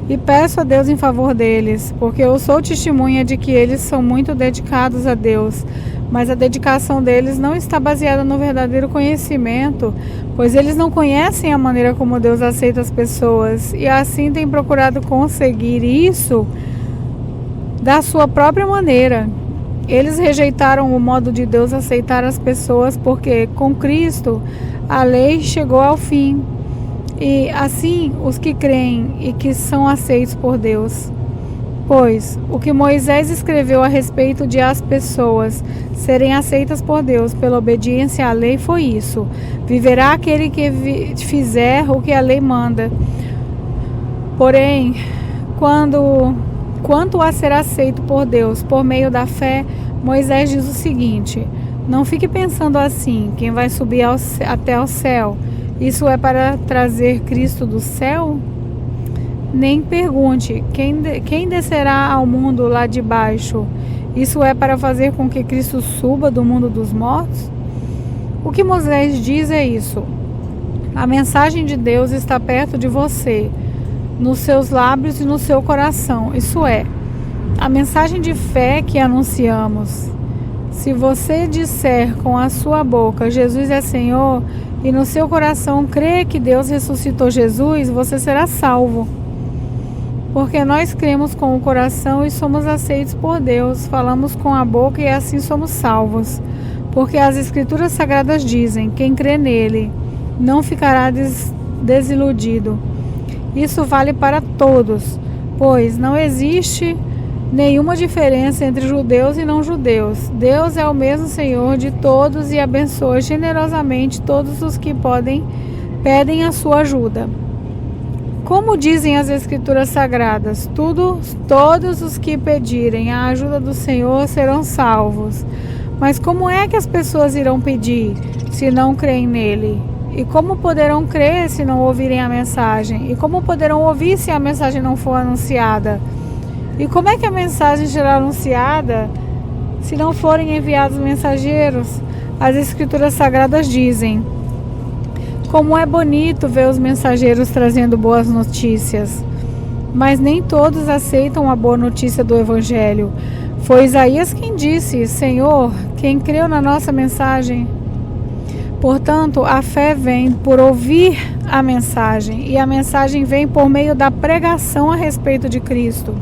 E peço a Deus em favor deles, porque eu sou testemunha de que eles são muito dedicados a Deus, mas a dedicação deles não está baseada no verdadeiro conhecimento, pois eles não conhecem a maneira como Deus aceita as pessoas, e assim têm procurado conseguir isso da sua própria maneira. Eles rejeitaram o modo de Deus aceitar as pessoas, porque com Cristo a lei chegou ao fim. E assim os que creem e que são aceitos por Deus. Pois o que Moisés escreveu a respeito de as pessoas serem aceitas por Deus pela obediência à lei foi isso: viverá aquele que fizer o que a lei manda. Porém, quanto a ser aceito por Deus por meio da fé, Moisés diz o seguinte: não fique pensando assim, quem vai subir até o céu, isso é para trazer Cristo do céu? Nem pergunte, quem descerá ao mundo lá de baixo? Isso é para fazer com que Cristo suba do mundo dos mortos? O que Moisés diz é isso: a mensagem de Deus está perto de você, nos seus lábios e no seu coração. Isso é, a mensagem de fé que anunciamos. Se você disser com a sua boca, Jesus é Senhor, e no seu coração crê que Deus ressuscitou Jesus, você será salvo. Porque nós cremos com o coração e somos aceitos por Deus, falamos com a boca e assim somos salvos. Porque as Escrituras Sagradas dizem: quem crê nele não ficará desiludido. Isso vale para todos, pois não existe nenhuma diferença entre judeus e não judeus. Deus é o mesmo Senhor de todos e abençoa generosamente todos os que pedem a sua ajuda. Como dizem as Escrituras Sagradas, todos os que pedirem a ajuda do Senhor serão salvos. Mas como é que as pessoas irão pedir se não creem nele? E como poderão crer se não ouvirem a mensagem? E como poderão ouvir se a mensagem não for anunciada? E como é que a mensagem será anunciada se não forem enviados mensageiros? As Escrituras Sagradas dizem: como é bonito ver os mensageiros trazendo boas notícias. Mas nem todos aceitam a boa notícia do Evangelho. Foi Isaías quem disse: Senhor, quem creu na nossa mensagem? Portanto, a fé vem por ouvir a mensagem, e a mensagem vem por meio da pregação a respeito de Cristo.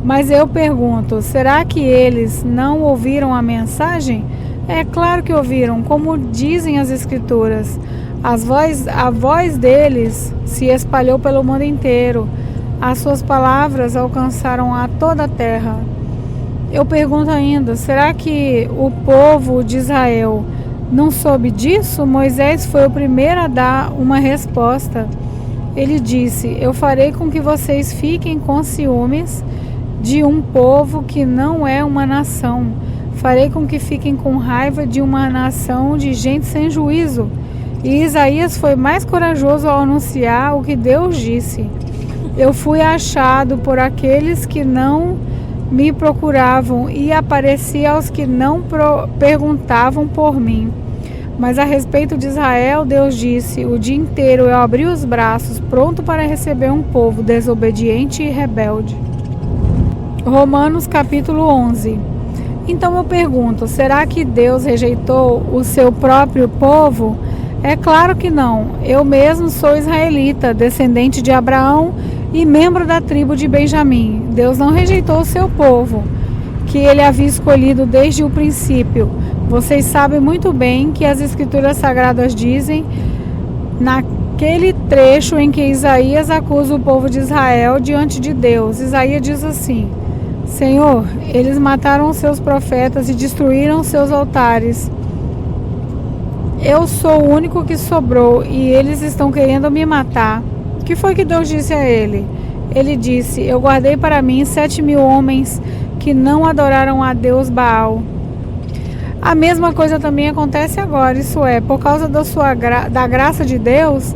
Mas eu pergunto, será que eles não ouviram a mensagem? É claro que ouviram, como dizem as Escrituras. A voz deles se espalhou pelo mundo inteiro. As suas palavras alcançaram a toda a terra. Eu pergunto ainda, será que o povo de Israel não soube disso? Moisés foi o primeiro a dar uma resposta. Ele disse: eu farei com que vocês fiquem com ciúmes de um povo que não é uma nação. Farei com que fiquem com raiva de uma nação de gente sem juízo. E Isaías foi mais corajoso ao anunciar o que Deus disse. Eu fui achado por aqueles que não me procuravam e apareci aos que não perguntavam por mim. Mas a respeito de Israel, Deus disse: o dia inteiro eu abri os braços, pronto para receber um povo desobediente e rebelde. Romanos capítulo 11. Então eu pergunto, será que Deus rejeitou o seu próprio povo? É claro que não. Eu mesmo sou israelita, descendente de Abraão e membro da tribo de Benjamim. Deus não rejeitou o seu povo, que ele havia escolhido desde o princípio. Vocês sabem muito bem que as Escrituras Sagradas dizem, naquele trecho em que Isaías acusa o povo de Israel diante de Deus. Isaías diz assim: Senhor, eles mataram os seus profetas e destruíram os seus altares. Eu sou o único que sobrou e eles estão querendo me matar. O que foi que Deus disse a ele? Ele disse: eu guardei para mim 7.000 homens que não adoraram a Deus Baal. A mesma coisa também acontece agora, isso é, por causa da graça de Deus,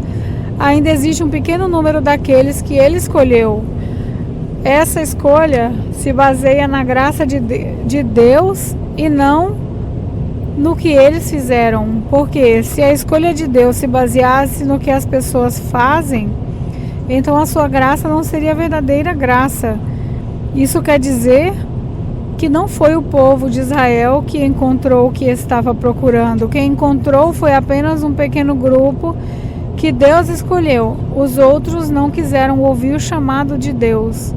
ainda existe um pequeno número daqueles que ele escolheu. Essa escolha se baseia na graça de Deus e não no que eles fizeram, porque se a escolha de Deus se baseasse no que as pessoas fazem, então a sua graça não seria verdadeira graça. Isso quer dizer que não foi o povo de Israel que encontrou o que estava procurando. Quem encontrou foi apenas um pequeno grupo que Deus escolheu. Os outros não quiseram ouvir o chamado de Deus.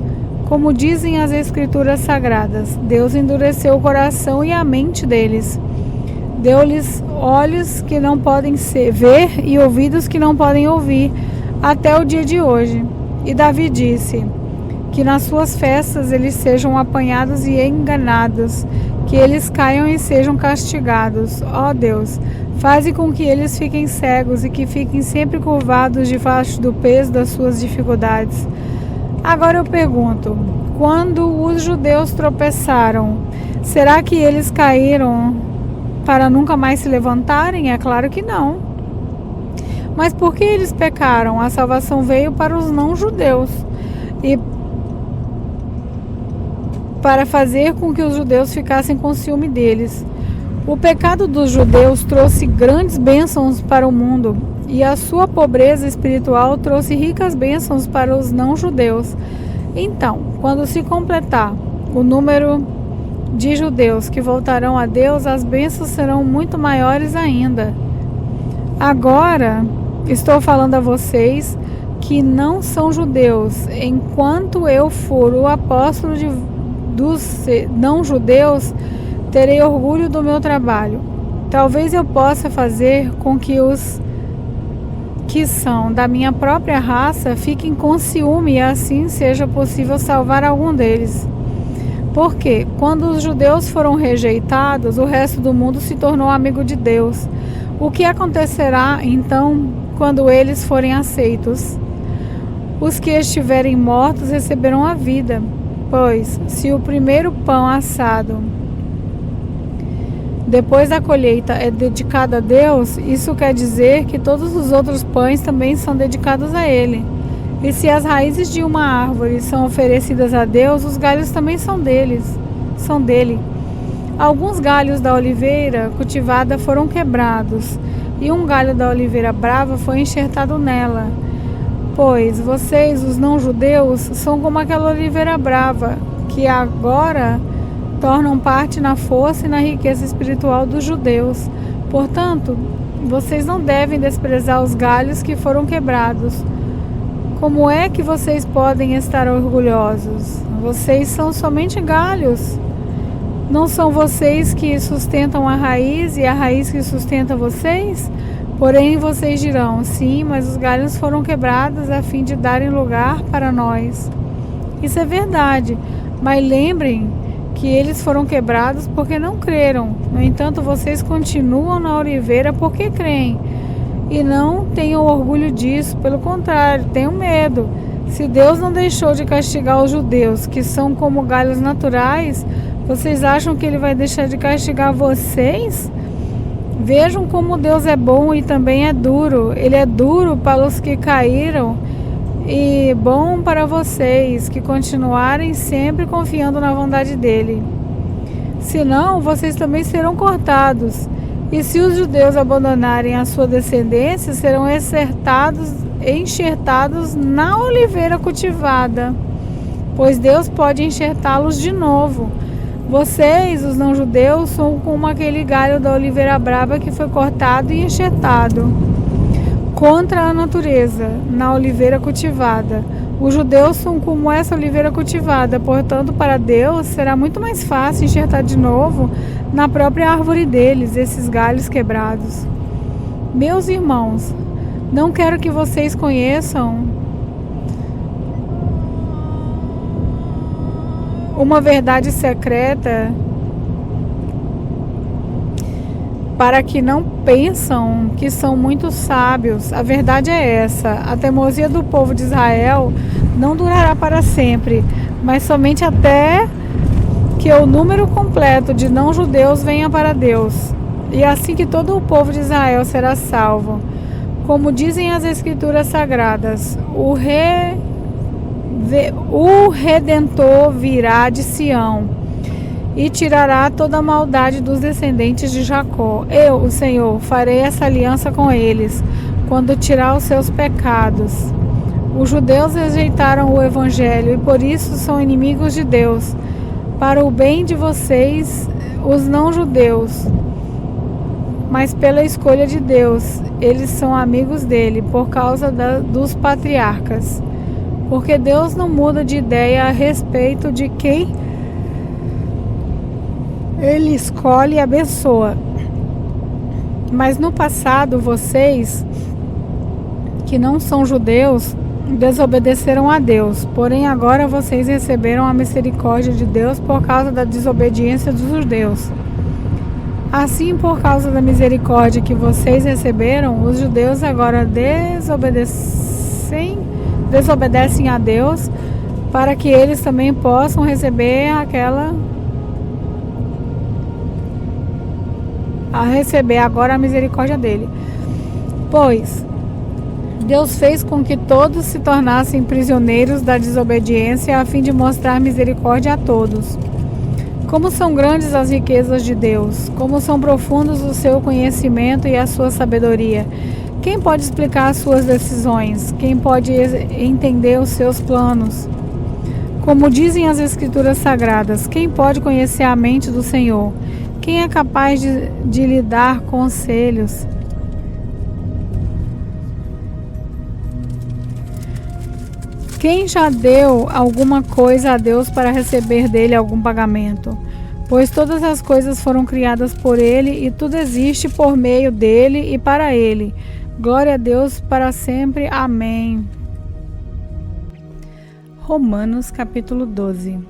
Como dizem as Escrituras Sagradas, Deus endureceu o coração e a mente deles. Deu-lhes olhos que não podem ver e ouvidos que não podem ouvir, até o dia de hoje. E Davi disse: que nas suas festas eles sejam apanhados e enganados, que eles caiam e sejam castigados. Ó Deus, faze com que eles fiquem cegos e que fiquem sempre curvados debaixo do peso das suas dificuldades. Agora eu pergunto, quando os judeus tropeçaram, será que eles caíram para nunca mais se levantarem? É claro que não. Mas por que eles pecaram? A salvação veio para os não-judeus e para fazer com que os judeus ficassem com ciúme deles. O pecado dos judeus trouxe grandes bênçãos para o mundo e a sua pobreza espiritual trouxe ricas bênçãos para os não-judeus. Então, quando se completar o número de judeus que voltarão a Deus, as bênçãos serão muito maiores ainda. Agora, estou falando a vocês que não são judeus. Enquanto eu for o apóstolo dos não-judeus, terei orgulho do meu trabalho. Talvez eu possa fazer com que os que são da minha própria raça fiquem com ciúme e assim seja possível salvar algum deles. Porque quando os judeus foram rejeitados, o resto do mundo se tornou amigo de Deus. O que acontecerá então quando eles forem aceitos? os que estiverem mortos receberão a vida. Pois, se o primeiro pão assado depois da colheita é dedicado a Deus, isso quer dizer que todos os outros pães também são dedicados a Ele. E se as raízes de uma árvore são oferecidas a Deus, os galhos também são dele. Alguns galhos da oliveira cultivada foram quebrados, e um galho da oliveira brava foi enxertado nela. Pois vocês, os não-judeus, são como aquela oliveira brava, que agora tornam parte na força e na riqueza espiritual dos judeus. Portanto, vocês não devem desprezar os galhos que foram quebrados. Como é que vocês podem estar orgulhosos? Vocês são somente galhos. Não são vocês que sustentam a raiz e a raiz que sustenta vocês? Porém, vocês dirão, sim, mas os galhos foram quebrados a fim de darem lugar para nós. Isso é verdade, mas lembrem que eles foram quebrados porque não creram. No entanto, vocês continuam na oliveira porque creem. E não tenham orgulho disso, pelo contrário, tenham medo. Se Deus não deixou de castigar os judeus, que são como galhos naturais, vocês acham que Ele vai deixar de castigar vocês? Vejam como Deus é bom e também é duro. Ele é duro para os que caíram e bom para vocês que continuarem sempre confiando na bondade dele. Senão, vocês também serão cortados. E se os judeus abandonarem a sua descendência, serão enxertados na oliveira cultivada, pois Deus pode enxertá-los de novo. Vocês, os não-judeus, são como aquele galho da oliveira brava que foi cortado e enxertado contra a natureza, na oliveira cultivada. Os judeus são como essa oliveira cultivada, portanto, para Deus será muito mais fácil enxertar de novo na própria árvore deles esses galhos quebrados. Meus irmãos, não quero que vocês conheçam uma verdade secreta para que não pensam que são muito sábios. A verdade é essa: a teimosia do povo de Israel não durará para sempre, mas somente até que o número completo de não-judeus venha para Deus, e assim que todo o povo de Israel será salvo. Como dizem as Escrituras Sagradas, o Redentor virá de Sião e tirará toda a maldade dos descendentes de Jacó. Eu, o Senhor, farei essa aliança com eles, quando tirar os seus pecados. Os judeus rejeitaram o Evangelho e por isso são inimigos de Deus. Para o bem de vocês, os não-judeus, mas pela escolha de Deus, eles são amigos dele, por causa dos patriarcas. Porque Deus não muda de ideia a respeito de quem Ele escolhe e abençoa. Mas no passado, vocês, que não são judeus, desobedeceram a Deus. Porém, agora vocês receberam a misericórdia de Deus por causa da desobediência dos judeus. Assim, por causa da misericórdia que vocês receberam, os judeus agora desobedecem a Deus, para que eles também possam receber agora a misericórdia dele. Pois Deus fez com que todos se tornassem prisioneiros da desobediência, a fim de mostrar misericórdia a todos. Como são grandes as riquezas de Deus, como são profundos o seu conhecimento e a sua sabedoria. Quem pode explicar as suas decisões? Quem pode entender os seus planos? Como dizem as Escrituras Sagradas, quem pode conhecer a mente do Senhor? Quem é capaz de lhe dar conselhos? Quem já deu alguma coisa a Deus para receber dele algum pagamento? Pois todas as coisas foram criadas por ele e tudo existe por meio dele e para ele. Glória a Deus para sempre. Amém. Romanos capítulo 12.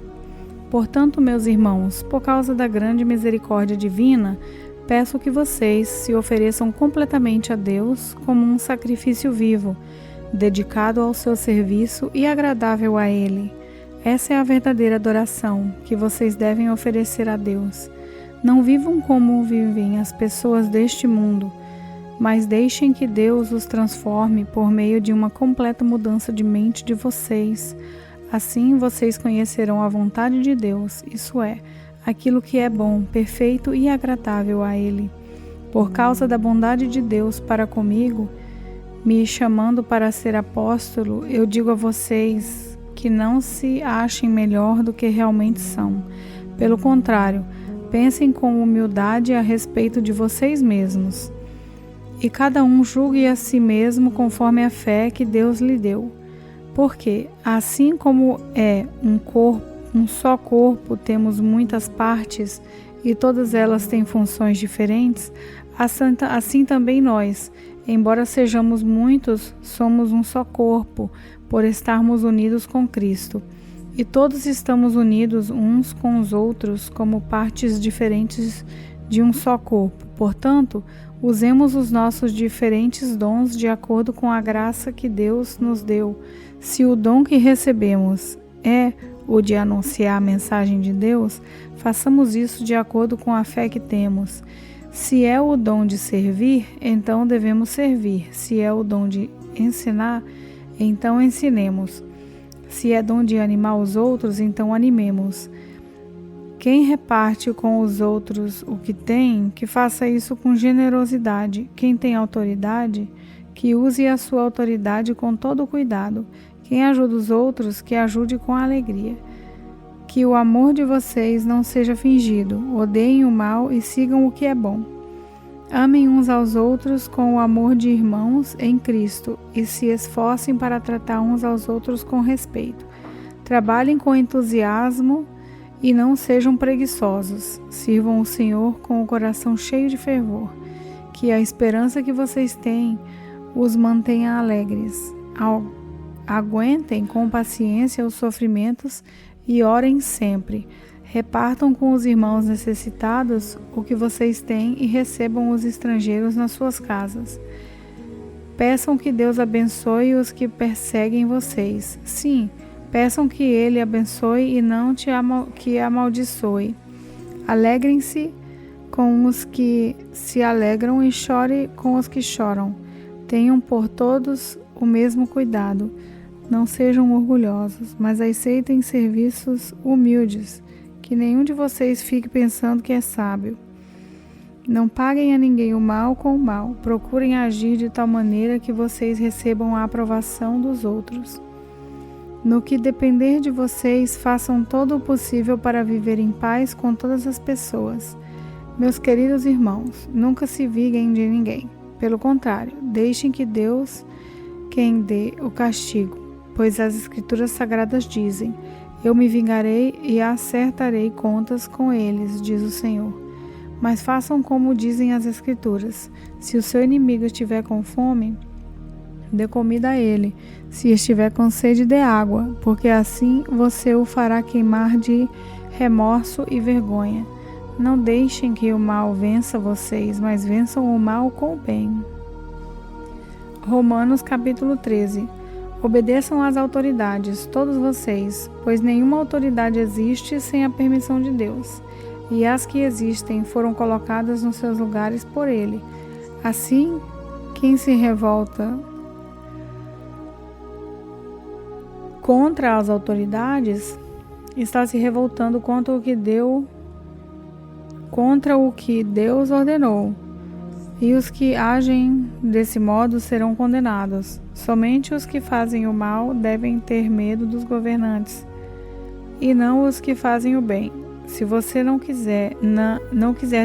Portanto, meus irmãos, por causa da grande misericórdia divina, peço que vocês se ofereçam completamente a Deus como um sacrifício vivo, dedicado ao seu serviço e agradável a Ele. Essa é a verdadeira adoração que vocês devem oferecer a Deus. Não vivam como vivem as pessoas deste mundo, mas deixem que Deus os transforme por meio de uma completa mudança de mente de vocês. Assim vocês conhecerão a vontade de Deus, isso é, aquilo que é bom, perfeito e agradável a Ele. Por causa da bondade de Deus para comigo, me chamando para ser apóstolo, eu digo a vocês que não se achem melhor do que realmente são. Pelo contrário, pensem com humildade a respeito de vocês mesmos. E cada um julgue a si mesmo conforme a fé que Deus lhe deu. Porque, assim como é um só corpo, temos muitas partes e todas elas têm funções diferentes, assim também nós, embora sejamos muitos, somos um só corpo, por estarmos unidos com Cristo. E todos estamos unidos uns com os outros como partes diferentes de um só corpo. Portanto, usemos os nossos diferentes dons de acordo com a graça que Deus nos deu. Se o dom que recebemos é o de anunciar a mensagem de Deus, façamos isso de acordo com a fé que temos. Se é o dom de servir, então devemos servir. Se é o dom de ensinar, então ensinemos. Se é dom de animar os outros, então animemos. Quem reparte com os outros o que tem, que faça isso com generosidade. Quem tem autoridade, que use a sua autoridade com todo cuidado. Quem ajuda os outros, que ajude com alegria. Que o amor de vocês não seja fingido. Odeiem o mal e sigam o que é bom. Amem uns aos outros com o amor de irmãos em Cristo e se esforcem para tratar uns aos outros com respeito. Trabalhem com entusiasmo e não sejam preguiçosos. Sirvam o Senhor com o coração cheio de fervor. Que a esperança que vocês têm os mantenha alegres. Aguentem com paciência os sofrimentos e orem sempre. Repartam com os irmãos necessitados o que vocês têm e recebam os estrangeiros nas suas casas. Peçam que Deus abençoe os que perseguem vocês. Sim, peçam que Ele abençoe e não que amaldiçoe. Alegrem-se com os que se alegram e chore com os que choram. Tenham por todos o mesmo cuidado. Não sejam orgulhosos, mas aceitem serviços humildes. Que nenhum de vocês fique pensando que é sábio. Não paguem a ninguém o mal com o mal. Procurem agir de tal maneira que vocês recebam a aprovação dos outros. No que depender de vocês, façam todo o possível para viver em paz com todas as pessoas. Meus queridos irmãos, nunca se vinguem de ninguém. Pelo contrário, deixem que Deus quem dê o castigo, pois as Escrituras Sagradas dizem: eu me vingarei e acertarei contas com eles, diz o Senhor. Mas façam como dizem as Escrituras. Se o seu inimigo estiver com fome, dê comida a ele. Se estiver com sede, dê água, porque assim você o fará queimar de remorso e vergonha. Não deixem que o mal vença vocês, mas vençam o mal com o bem. Romanos capítulo 13. Obedeçam às autoridades, todos vocês, pois nenhuma autoridade existe sem a permissão de Deus, e as que existem foram colocadas nos seus lugares por Ele. Assim, quem se revolta contra as autoridades está se revoltando contra o que Deus ordenou. E os que agem desse modo serão condenados. Somente os que fazem o mal devem ter medo dos governantes, e não os que fazem o bem. Se você não quiser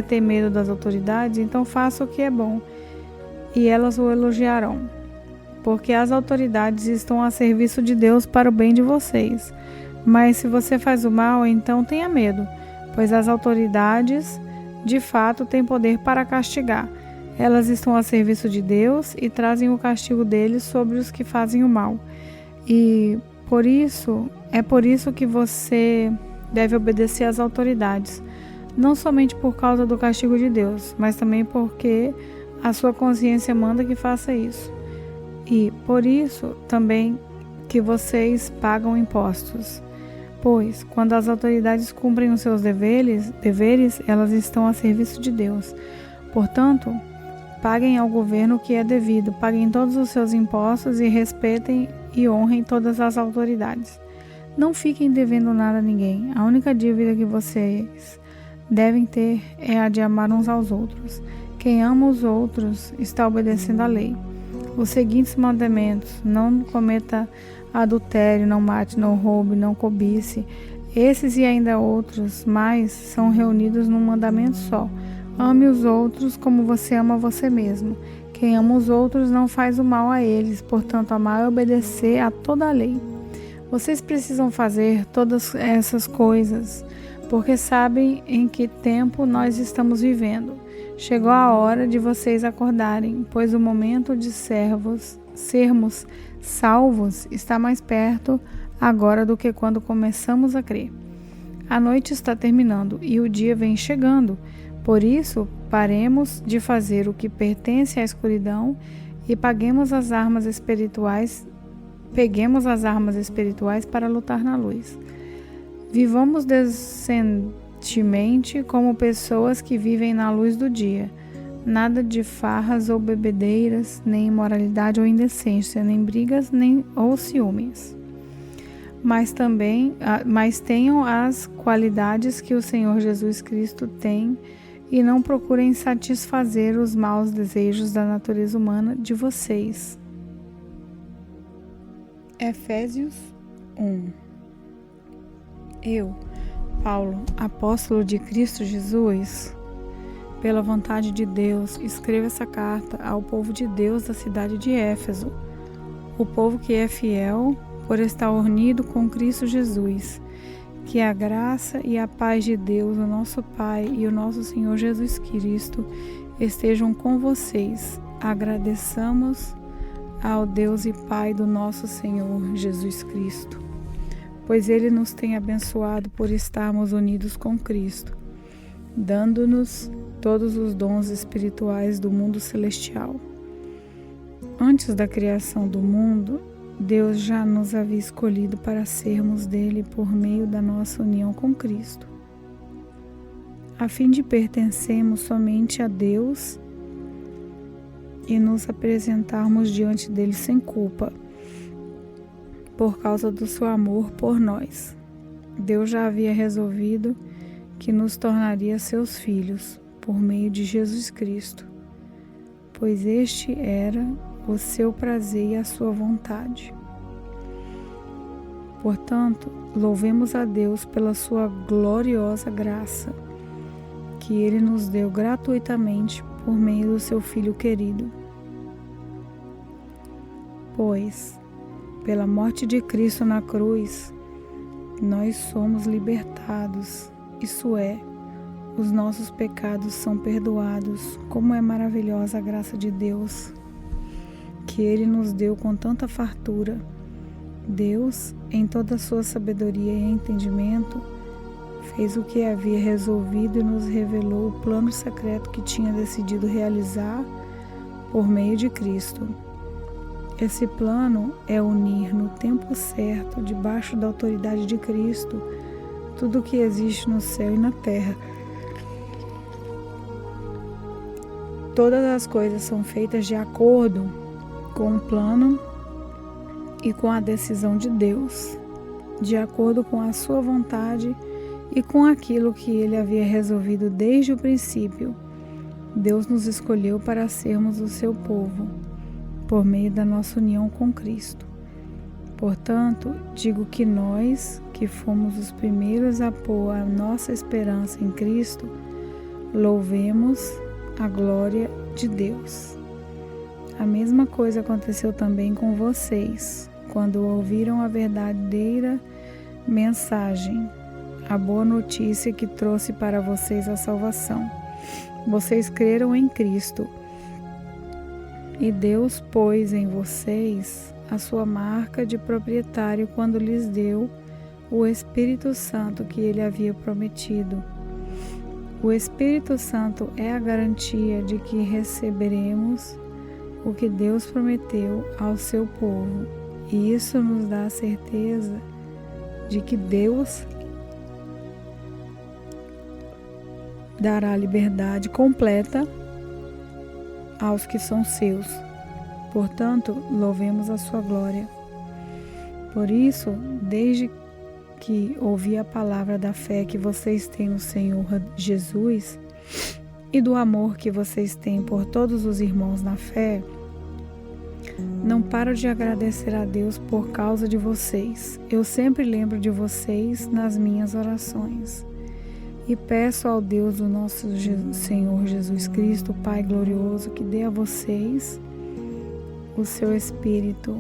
ter medo das autoridades, então faça o que é bom, e elas o elogiarão. Porque as autoridades estão a serviço de Deus para o bem de vocês. Mas se você faz o mal, então tenha medo, pois as autoridades, de fato, têm poder para castigar. Elas estão a serviço de Deus e trazem o castigo deles sobre os que fazem o mal. E por isso que você deve obedecer às autoridades, não somente por causa do castigo de Deus, mas também porque a sua consciência manda que faça isso. E, por isso, também que vocês pagam impostos. Pois, quando as autoridades cumprem os seus deveres, elas estão a serviço de Deus. Portanto, paguem ao governo o que é devido, paguem todos os seus impostos e respeitem e honrem todas as autoridades. Não fiquem devendo nada a ninguém. A única dívida que vocês devem ter é a de amar uns aos outros. Quem ama os outros está obedecendo à lei. Os seguintes mandamentos: não cometa adultério, não mate, não roube, não cobice. Esses e ainda outros mais são reunidos num mandamento só: ame os outros como você ama você mesmo. Quem ama os outros não faz o mal a eles, portanto, amar é obedecer a toda a lei. Vocês precisam fazer todas essas coisas, porque sabem em que tempo nós estamos vivendo. Chegou a hora de vocês acordarem, pois o momento de sermos salvos está mais perto agora do que quando começamos a crer. A noite está terminando e o dia vem chegando. Por isso, paremos de fazer o que pertence à escuridão e peguemos as armas espirituais para lutar na luz. Vivamos decentemente como pessoas que vivem na luz do dia. Nada de farras ou bebedeiras, nem imoralidade ou indecência, nem brigas ou ciúmes. Mas tenham as qualidades que o Senhor Jesus Cristo tem e não procurem satisfazer os maus desejos da natureza humana de vocês. Efésios 1. Eu, Paulo, apóstolo de Cristo Jesus, pela vontade de Deus, escrevo essa carta ao povo de Deus da cidade de Éfeso, o povo que é fiel por estar unido com Cristo Jesus. Que a graça e a paz de Deus, o nosso Pai e o nosso Senhor Jesus Cristo estejam com vocês. Agradeçamos ao Deus e Pai do nosso Senhor Jesus Cristo, pois Ele nos tem abençoado por estarmos unidos com Cristo, dando-nos todos os dons espirituais do mundo celestial. Antes da criação do mundo, Deus já nos havia escolhido para sermos dele por meio da nossa união com Cristo, a fim de pertencermos somente a Deus e nos apresentarmos diante dele sem culpa, por causa do seu amor por nós. Deus já havia resolvido que nos tornaria seus filhos por meio de Jesus Cristo, pois este era o seu prazer e a sua vontade. Portanto, louvemos a Deus pela sua gloriosa graça, que Ele nos deu gratuitamente por meio do seu Filho querido. Pois, pela morte de Cristo na cruz, nós somos libertados, isso é, os nossos pecados são perdoados. Como é maravilhosa a graça de Deus, que Ele nos deu com tanta fartura. Deus, em toda a sua sabedoria e entendimento, fez o que havia resolvido e nos revelou o plano secreto que tinha decidido realizar por meio de Cristo. Esse plano é unir no tempo certo, debaixo da autoridade de Cristo, tudo o que existe no céu e na terra. Todas as coisas são feitas de acordo com o plano e com a decisão de Deus, de acordo com a sua vontade e com aquilo que Ele havia resolvido desde o princípio. Deus nos escolheu para sermos o seu povo, por meio da nossa união com Cristo. Portanto, digo que nós, que fomos os primeiros a pôr a nossa esperança em Cristo, louvemos a glória de Deus. A mesma coisa aconteceu também com vocês, quando ouviram a verdadeira mensagem, a boa notícia que trouxe para vocês a salvação. Vocês creram em Cristo, e Deus pôs em vocês a sua marca de proprietário quando lhes deu o Espírito Santo que Ele havia prometido. O Espírito Santo é a garantia de que receberemos o que Deus prometeu ao seu povo. E isso nos dá a certeza de que Deus dará liberdade completa aos que são seus. Portanto, louvemos a sua glória. Por isso, desde que ouvi a palavra da fé que vocês têm no Senhor Jesus e do amor que vocês têm por todos os irmãos na fé, não paro de agradecer a Deus por causa de vocês. Eu sempre lembro de vocês nas minhas orações. E peço ao Deus do nosso Senhor Jesus Cristo, Pai glorioso, que dê a vocês o seu Espírito,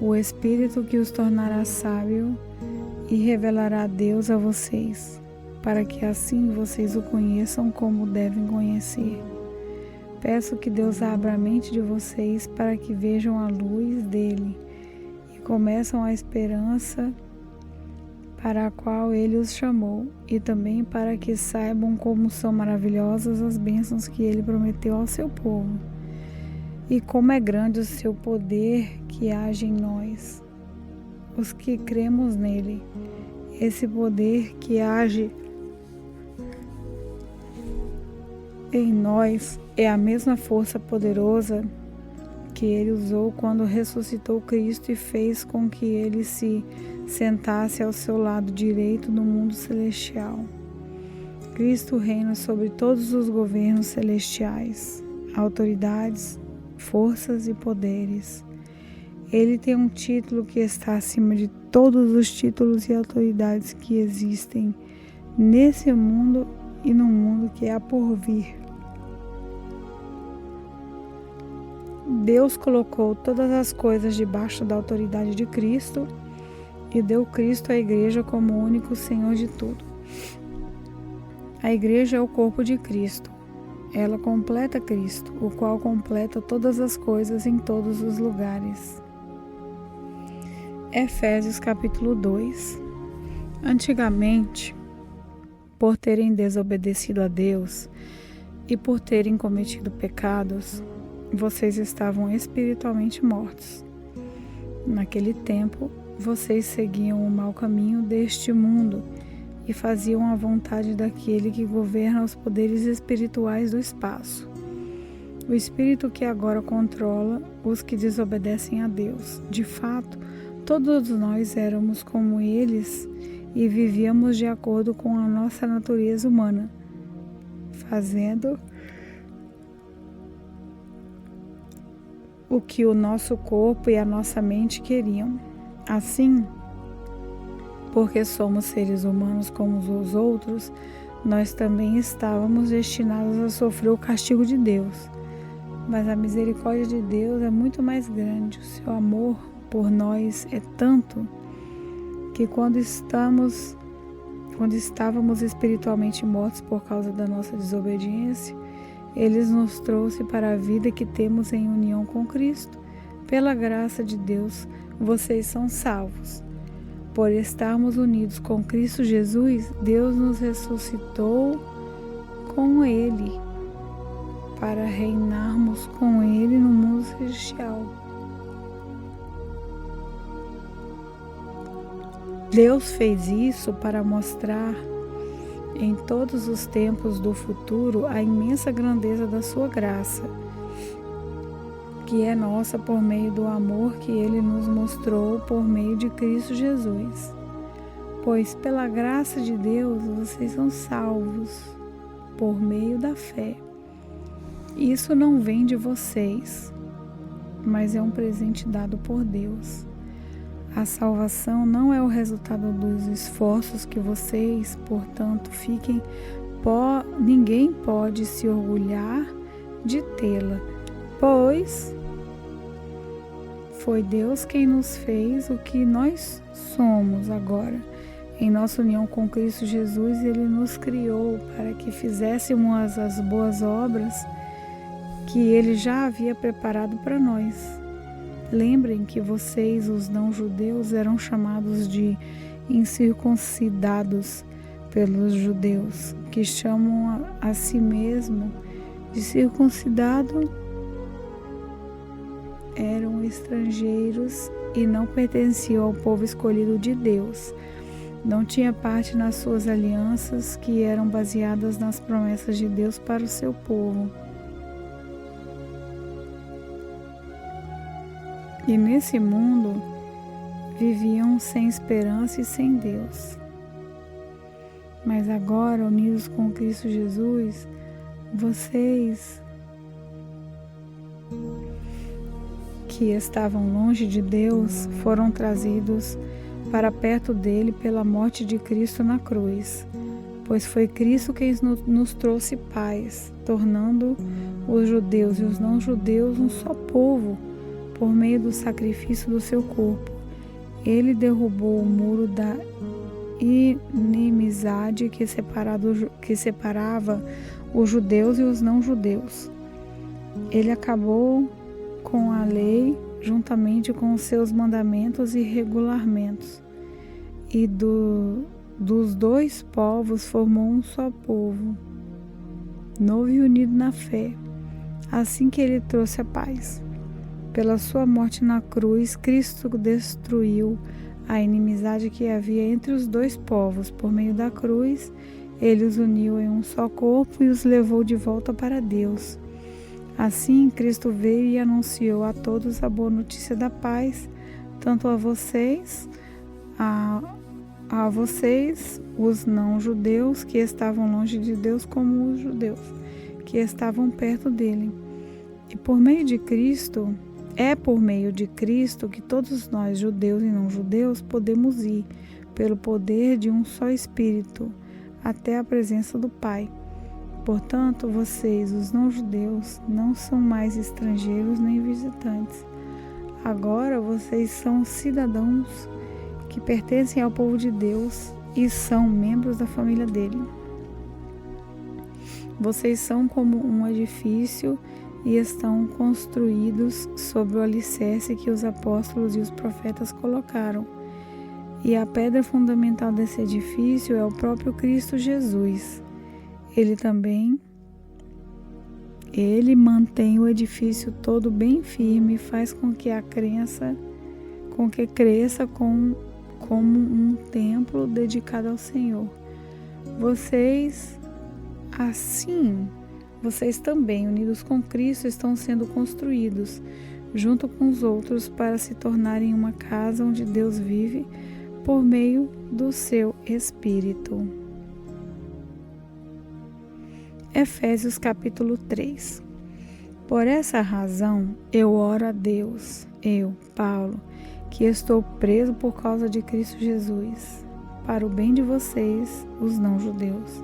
o Espírito que os tornará sábio e revelará Deus a vocês, para que assim vocês o conheçam como devem conhecer. Peço que Deus abra a mente de vocês para que vejam a luz dele e começam a esperança para a qual ele os chamou, e também para que saibam como são maravilhosas as bênçãos que ele prometeu ao seu povo, e como é grande o seu poder que age em nós, os que cremos nele. Esse poder que age em nós é a mesma força poderosa que ele usou quando ressuscitou Cristo e fez com que ele se sentasse ao seu lado direito no mundo celestial. Cristo reina sobre todos os governos celestiais, autoridades, forças e poderes. Ele tem um título que está acima de todos os títulos e autoridades que existem nesse mundo e no mundo que há por vir. Deus colocou todas as coisas debaixo da autoridade de Cristo e deu Cristo à igreja como o único Senhor de tudo. A igreja é o corpo de Cristo. Ela completa Cristo, o qual completa todas as coisas em todos os lugares. Efésios capítulo 2. Antigamente, por terem desobedecido a Deus e por terem cometido pecados, vocês estavam espiritualmente mortos. Naquele tempo, vocês seguiam o mau caminho deste mundo e faziam a vontade daquele que governa os poderes espirituais do espaço, o espírito que agora controla os que desobedecem a Deus. De fato, todos nós éramos como eles e vivíamos de acordo com a nossa natureza humana, fazendo o que o nosso corpo e a nossa mente queriam. Assim, porque somos seres humanos como os outros, nós também estávamos destinados a sofrer o castigo de Deus. Mas a misericórdia de Deus é muito mais grande. O seu amor por nós é tanto que quando estávamos espiritualmente mortos por causa da nossa desobediência, Ele nos trouxe para a vida que temos em união com Cristo. Pela graça de Deus, vocês são salvos. Por estarmos unidos com Cristo Jesus, Deus nos ressuscitou com Ele, para reinarmos com Ele no mundo celestial. Deus fez isso para mostrar em todos os tempos do futuro a imensa grandeza da sua graça, que é nossa por meio do amor que Ele nos mostrou por meio de Cristo Jesus. Pois pela graça de Deus vocês são salvos por meio da fé. Isso não vem de vocês, mas é um presente dado por Deus. A salvação não é o resultado dos esforços que vocês, portanto, ninguém pode se orgulhar de tê-la, pois foi Deus quem nos fez o que nós somos agora. Em nossa união com Cristo Jesus, Ele nos criou para que fizéssemos as boas obras que Ele já havia preparado para nós. Lembrem que vocês, os não-judeus, eram chamados de incircuncidados pelos judeus, que chamam a si mesmo de circuncidado eram estrangeiros e não pertenciam ao povo escolhido de Deus. Não tinha parte nas suas alianças que eram baseadas nas promessas de Deus para o seu povo. E nesse mundo viviam sem esperança e sem Deus. Mas agora, unidos com Cristo Jesus, vocês que estavam longe de Deus foram trazidos para perto dele pela morte de Cristo na cruz, pois foi Cristo quem nos trouxe paz, tornando os judeus e os não-judeus um só povo, por meio do sacrifício do seu corpo. Ele derrubou o muro da inimizade que separava os judeus e os não-judeus. Ele acabou com a lei juntamente com os seus mandamentos e regulamentos, e dos dois povos formou um só povo, novo e unido na fé, assim que ele trouxe a paz. Pela sua morte na cruz, Cristo destruiu a inimizade que havia entre os dois povos. Por meio da cruz, ele os uniu em um só corpo e os levou de volta para Deus. Assim, Cristo veio e anunciou a todos a boa notícia da paz, tanto a vocês, os não-judeus que estavam longe de Deus, como os judeus que estavam perto dele. E por meio de Cristo, por meio de Cristo que todos nós, judeus e não-judeus, podemos ir, pelo poder de um só Espírito, até a presença do Pai. Portanto, vocês, os não-judeus, não são mais estrangeiros nem visitantes. Agora vocês são cidadãos que pertencem ao povo de Deus e são membros da família dele. Vocês são como um edifício e estão construídos sobre o alicerce que os apóstolos e os profetas colocaram. E a pedra fundamental desse edifício é o próprio Cristo Jesus. Ele mantém o edifício todo bem firme e faz com que cresça como um templo dedicado ao Senhor. Vocês também, unidos com Cristo, estão sendo construídos, junto com os outros, para se tornarem uma casa onde Deus vive por meio do seu Espírito. Efésios capítulo 3. Por essa razão, eu oro a Deus, Paulo, que estou preso por causa de Cristo Jesus, para o bem de vocês, os não-judeus.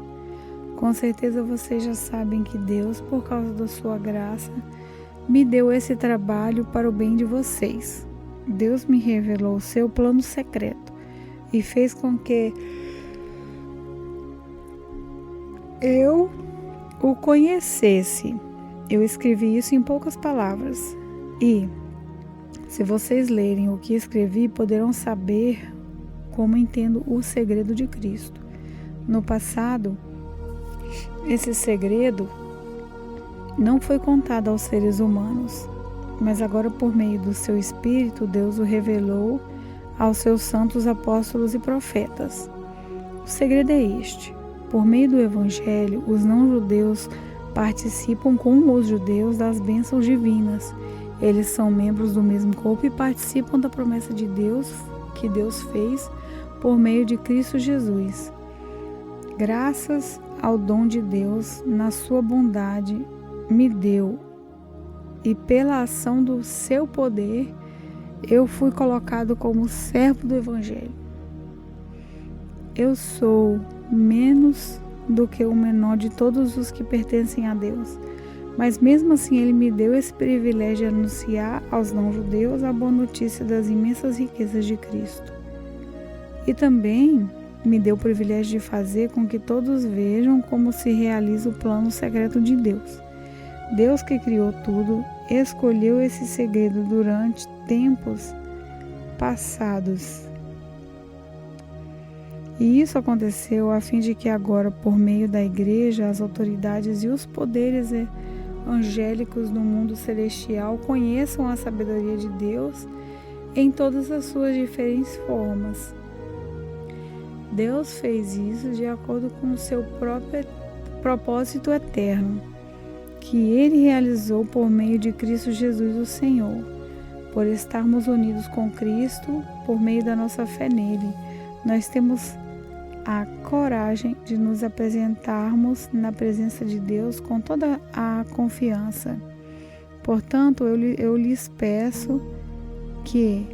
Com certeza vocês já sabem que Deus, por causa da sua graça, me deu esse trabalho para o bem de vocês. Deus me revelou o seu plano secreto e fez com que eu o conhecesse. Eu escrevi isso em poucas palavras. E, se vocês lerem o que escrevi, poderão saber como entendo o segredo de Cristo. No passado, esse segredo não foi contado aos seres humanos, mas agora, por meio do seu Espírito, Deus o revelou aos seus santos apóstolos e profetas. O segredo é este: por meio do Evangelho, os não-judeus participam com os judeus das bênçãos divinas. Eles são membros do mesmo corpo e participam da promessa de Deus que Deus fez por meio de Cristo Jesus. Graças ao dom de Deus, na sua bondade, me deu, e pela ação do seu poder, eu fui colocado como servo do Evangelho. Eu sou menos do que o menor de todos os que pertencem a Deus, mas mesmo assim ele me deu esse privilégio de anunciar aos não-judeus a boa notícia das imensas riquezas de Cristo. E também me deu o privilégio de fazer com que todos vejam como se realiza o plano secreto de Deus. Deus, que criou tudo, escolheu esse segredo durante tempos passados. E isso aconteceu a fim de que agora, por meio da igreja, as autoridades e os poderes angélicos no mundo celestial conheçam a sabedoria de Deus em todas as suas diferentes formas. Deus fez isso de acordo com o seu próprio propósito eterno, que Ele realizou por meio de Cristo Jesus, o Senhor. Por estarmos unidos com Cristo, por meio da nossa fé nele, nós temos a coragem de nos apresentarmos na presença de Deus com toda a confiança. Portanto, eu lhes peço que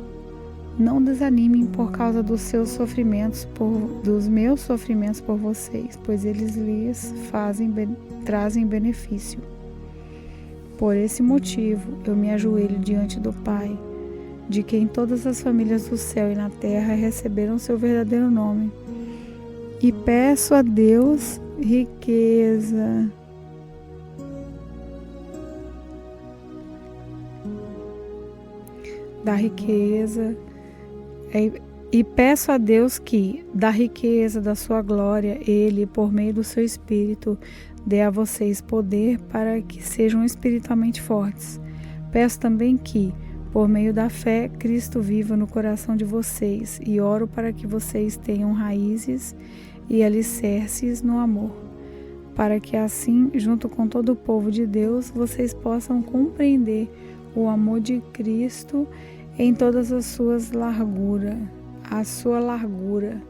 não desanimem por causa dos meus sofrimentos por vocês, pois eles lhes trazem benefício. Por esse motivo, eu me ajoelho diante do Pai, de quem todas as famílias do céu e na terra receberam seu verdadeiro nome, e peço a Deus riqueza e peço a Deus que, da riqueza da sua glória, Ele, por meio do seu Espírito, dê a vocês poder para que sejam espiritualmente fortes. Peço também que, por meio da fé, Cristo viva no coração de vocês, e oro para que vocês tenham raízes e alicerces no amor, para que assim, junto com todo o povo de Deus, vocês possam compreender o amor de Cristo em todas as suas larguras, a sua largura,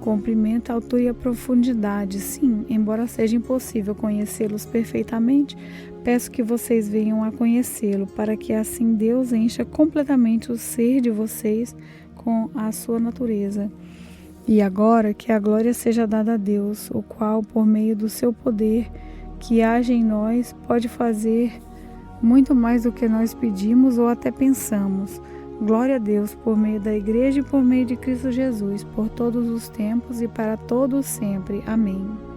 comprimento, altura e a profundidade. Sim, embora seja impossível conhecê-los perfeitamente, peço que vocês venham a conhecê-lo, para que assim Deus encha completamente o ser de vocês com a sua natureza. E agora que a glória seja dada a Deus, o qual, por meio do seu poder que age em nós, pode fazer muito mais do que nós pedimos ou até pensamos. Glória a Deus por meio da Igreja e por meio de Cristo Jesus, por todos os tempos e para todos sempre. Amém.